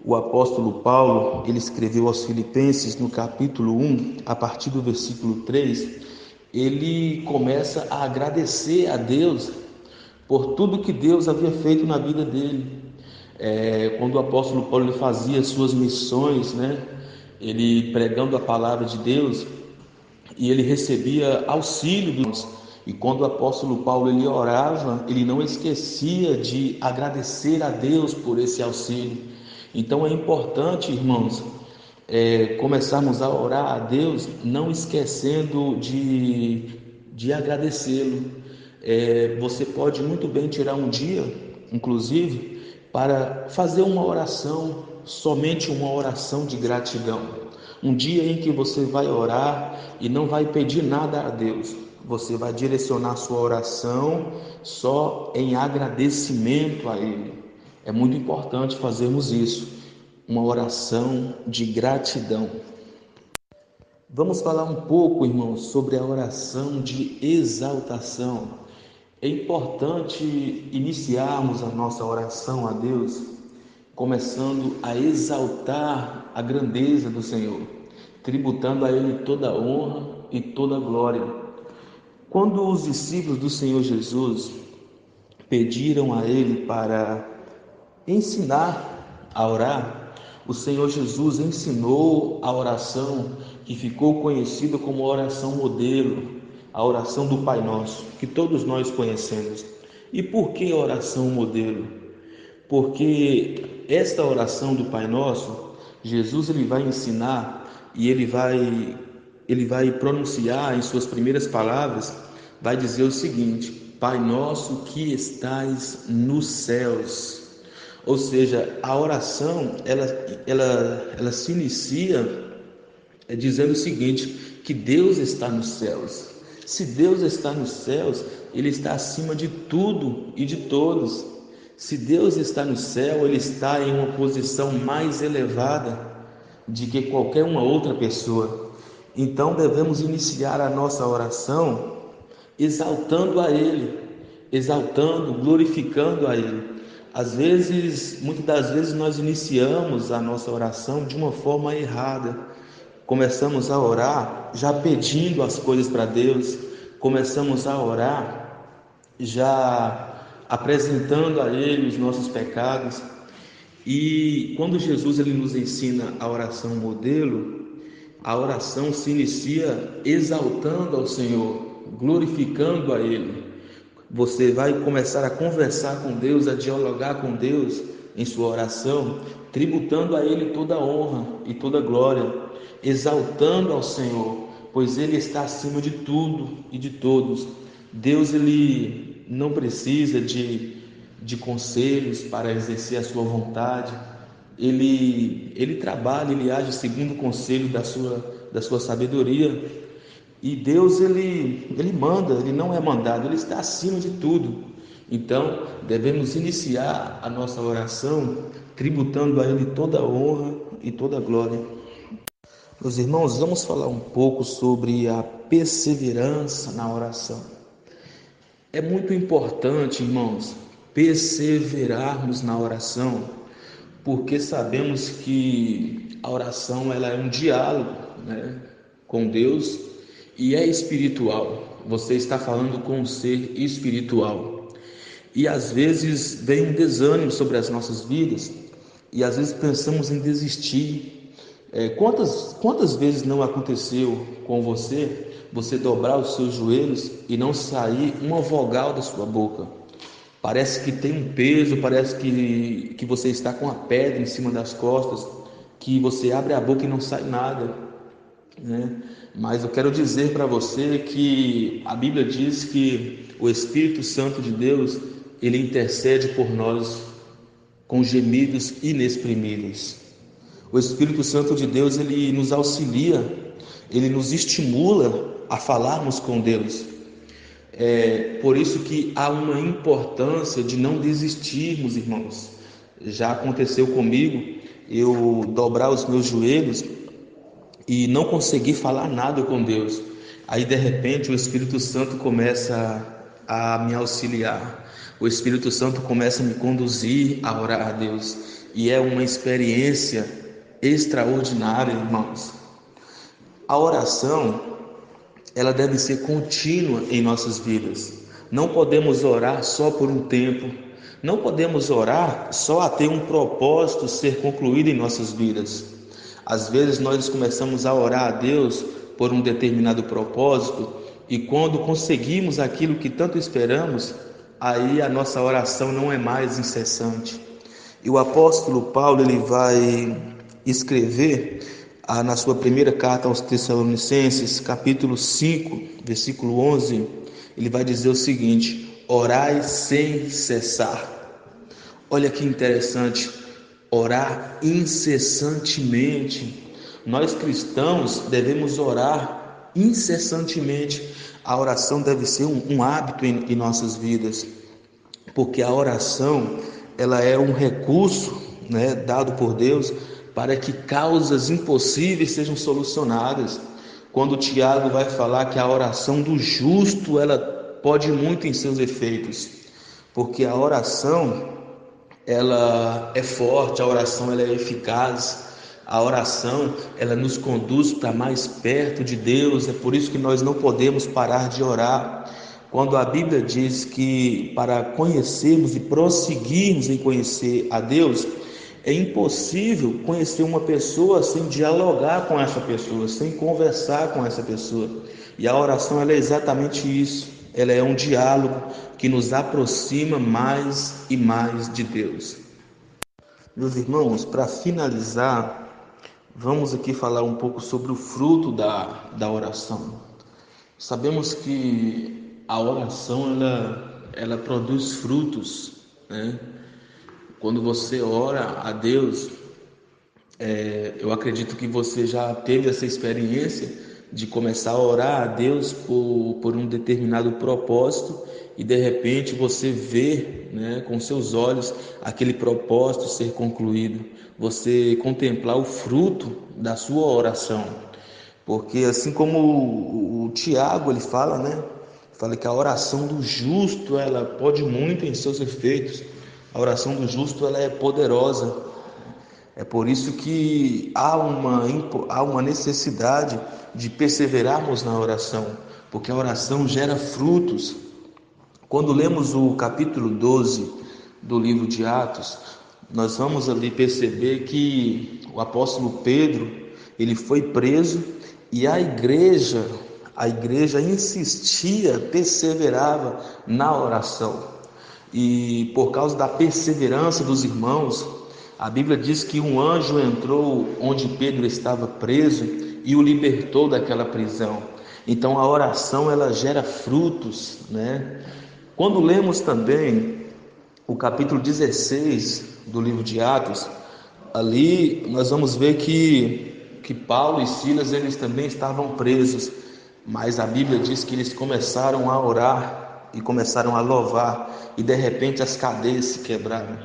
o apóstolo Paulo, ele escreveu aos Filipenses no capítulo 1, a partir do versículo 3, ele começa a agradecer a Deus por tudo que Deus havia feito na vida dele. Quando o apóstolo Paulo ele fazia suas missões, né? Ele pregando a palavra de Deus, e ele recebia auxílio de Deus. E quando o apóstolo Paulo ele orava, ele não esquecia de agradecer a Deus por esse auxílio. Então é importante, irmãos, começarmos a orar a Deus, não esquecendo de agradecê-lo. Você pode muito bem tirar um dia, inclusive, para fazer uma oração, somente uma oração de gratidão. Um dia em que você vai orar e não vai pedir nada a Deus. Você vai direcionar sua oração só em agradecimento a Ele. É muito importante fazermos isso, uma oração de gratidão. Vamos falar um pouco, irmãos, sobre a oração de exaltação. É importante iniciarmos a nossa oração a Deus começando a exaltar a grandeza do Senhor, tributando a Ele toda a honra e toda a glória. Quando os discípulos do Senhor Jesus pediram a ele para ensinar a orar, o Senhor Jesus ensinou a oração que ficou conhecida como a oração modelo, a oração do Pai Nosso, que todos nós conhecemos. E por que a oração modelo? Porque esta oração do Pai Nosso, Jesus ele vai ensinar e ele vai pronunciar em suas primeiras palavras, vai dizer o seguinte: Pai Nosso que estais nos céus. Ou seja, a oração ela se inicia dizendo o seguinte, que Deus está nos céus. Se Deus está nos céus, Ele está acima de tudo e de todos. Se Deus está no céu, Ele está em uma posição mais elevada de que qualquer uma outra pessoa. Então devemos iniciar a nossa oração exaltando a Ele, exaltando, glorificando a Ele. Muitas das vezes nós iniciamos a nossa oração de uma forma errada. Começamos a orar já pedindo as coisas para Deus, começamos a orar já apresentando a Ele os nossos pecados. E quando Jesus ele nos ensina a oração modelo, a oração se inicia exaltando ao Senhor, glorificando a Ele. Você vai começar a conversar com Deus, a dialogar com Deus em sua oração, tributando a Ele toda a honra e toda a glória, exaltando ao Senhor, pois Ele está acima de tudo e de todos. Deus ele não precisa de conselhos para exercer a sua vontade. Ele trabalha, ele age segundo o conselho da sua sabedoria. E Deus ele manda, ele não é mandado, ele está acima de tudo. Então devemos iniciar a nossa oração tributando a Ele toda a honra e toda a glória. Meus irmãos, vamos falar um pouco sobre a perseverança na oração. É muito importante, irmãos, perseverarmos na oração, porque sabemos que a oração ela é um diálogo, com Deus, e é espiritual. Você está falando com um ser espiritual. E às vezes vem um desânimo sobre as nossas vidas, e às vezes pensamos em desistir. Quantas vezes não aconteceu com você dobrar os seus joelhos e não sair uma vogal da sua boca? Parece que tem um peso, parece que você está com a pedra em cima das costas, que você abre a boca e não sai nada, Mas eu quero dizer para você que a Bíblia diz que o Espírito Santo de Deus, ele intercede por nós com gemidos inexprimíveis. O Espírito Santo de Deus, ele nos auxilia, ele nos estimula a falarmos com Deus. Por isso que há uma importância de não desistirmos, irmãos. Já aconteceu comigo, eu dobrar os meus joelhos e não conseguir falar nada com Deus. Aí de repente o Espírito Santo começa a me auxiliar. O Espírito Santo começa a me conduzir a orar a Deus. E é uma experiência extraordinária, irmãos. A oração, ela deve ser contínua em nossas vidas. Não podemos orar só por um tempo. Não podemos orar só até um propósito ser concluído em nossas vidas. Às vezes nós começamos a orar a Deus por um determinado propósito, e quando conseguimos aquilo que tanto esperamos, aí a nossa oração não é mais incessante. E o apóstolo Paulo ele vai escrever na sua primeira carta aos Tessalonicenses, capítulo 5, versículo 11, ele vai dizer o seguinte: orai sem cessar. Olha que interessante, orar incessantemente. Nós cristãos devemos orar incessantemente. A oração deve ser um hábito em nossas vidas, porque a oração ela é um recurso, dado por Deus para que causas impossíveis sejam solucionadas. Quando Tiago vai falar que a oração do justo ela pode muito em seus efeitos, porque a oração ela é forte, a oração ela é eficaz, a oração ela nos conduz para mais perto de Deus. É por isso que nós não podemos parar de orar, quando a Bíblia diz que para conhecermos e prosseguirmos em conhecer a Deus, é impossível conhecer uma pessoa sem dialogar com essa pessoa, sem conversar com essa pessoa. E a oração ela é exatamente isso. Ela é um diálogo que nos aproxima mais e mais de Deus. Meus irmãos, para finalizar, vamos aqui falar um pouco sobre o fruto da oração. Sabemos que a oração ela produz frutos, né? Quando você ora a Deus, eu acredito que você já teve essa experiência de começar a orar a Deus por um determinado propósito e de repente você vê, né, com seus olhos aquele propósito ser concluído, você contemplar o fruto da sua oração. Porque assim como o Tiago ele fala, né, fala que a oração do justo ela pode muito em seus efeitos. A oração do justo ela é poderosa. É por isso que há uma necessidade de perseverarmos na oração, porque a oração gera frutos. Quando lemos o capítulo 12 do livro de Atos, nós vamos ali perceber que o apóstolo Pedro, ele foi preso e a igreja insistia, perseverava na oração. E por causa da perseverança dos irmãos, a Bíblia diz que um anjo entrou onde Pedro estava preso e o libertou daquela prisão. Então a oração ela gera frutos, né? Quando lemos também o capítulo 16 do livro de Atos, ali nós vamos ver que Paulo e Silas eles também estavam presos, mas a Bíblia diz que eles começaram a orar e começaram a louvar, e de repente as cadeias se quebraram,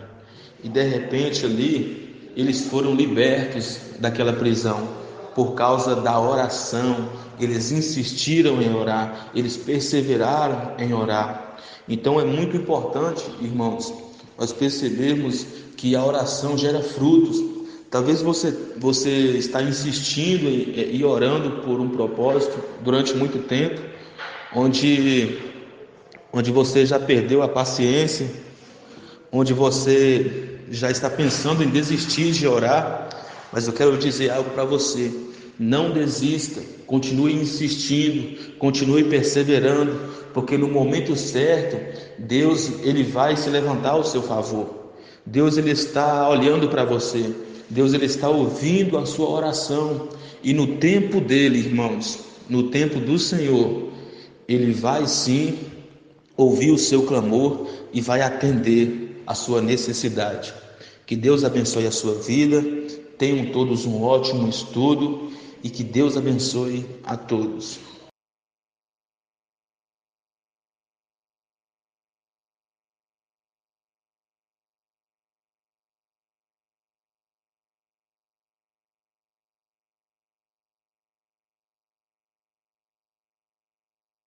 e de repente ali eles foram libertos daquela prisão, por causa da oração. Eles insistiram em orar, eles perseveraram em orar. Então é muito importante, irmãos, nós percebermos que a oração gera frutos. Talvez você está insistindo e orando por um propósito durante muito tempo, onde você já perdeu a paciência, onde você já está pensando em desistir de orar, mas eu quero dizer algo para você: não desista, continue insistindo, continue perseverando, porque no momento certo, Deus ele vai se levantar ao seu favor. Deus ele está olhando para você, Deus ele está ouvindo a sua oração, e no tempo dele, irmãos, no tempo do Senhor, ele vai sim ouvir o seu clamor e vai atender a sua necessidade. Que Deus abençoe a sua vida, tenham todos um ótimo estudo e que Deus abençoe a todos.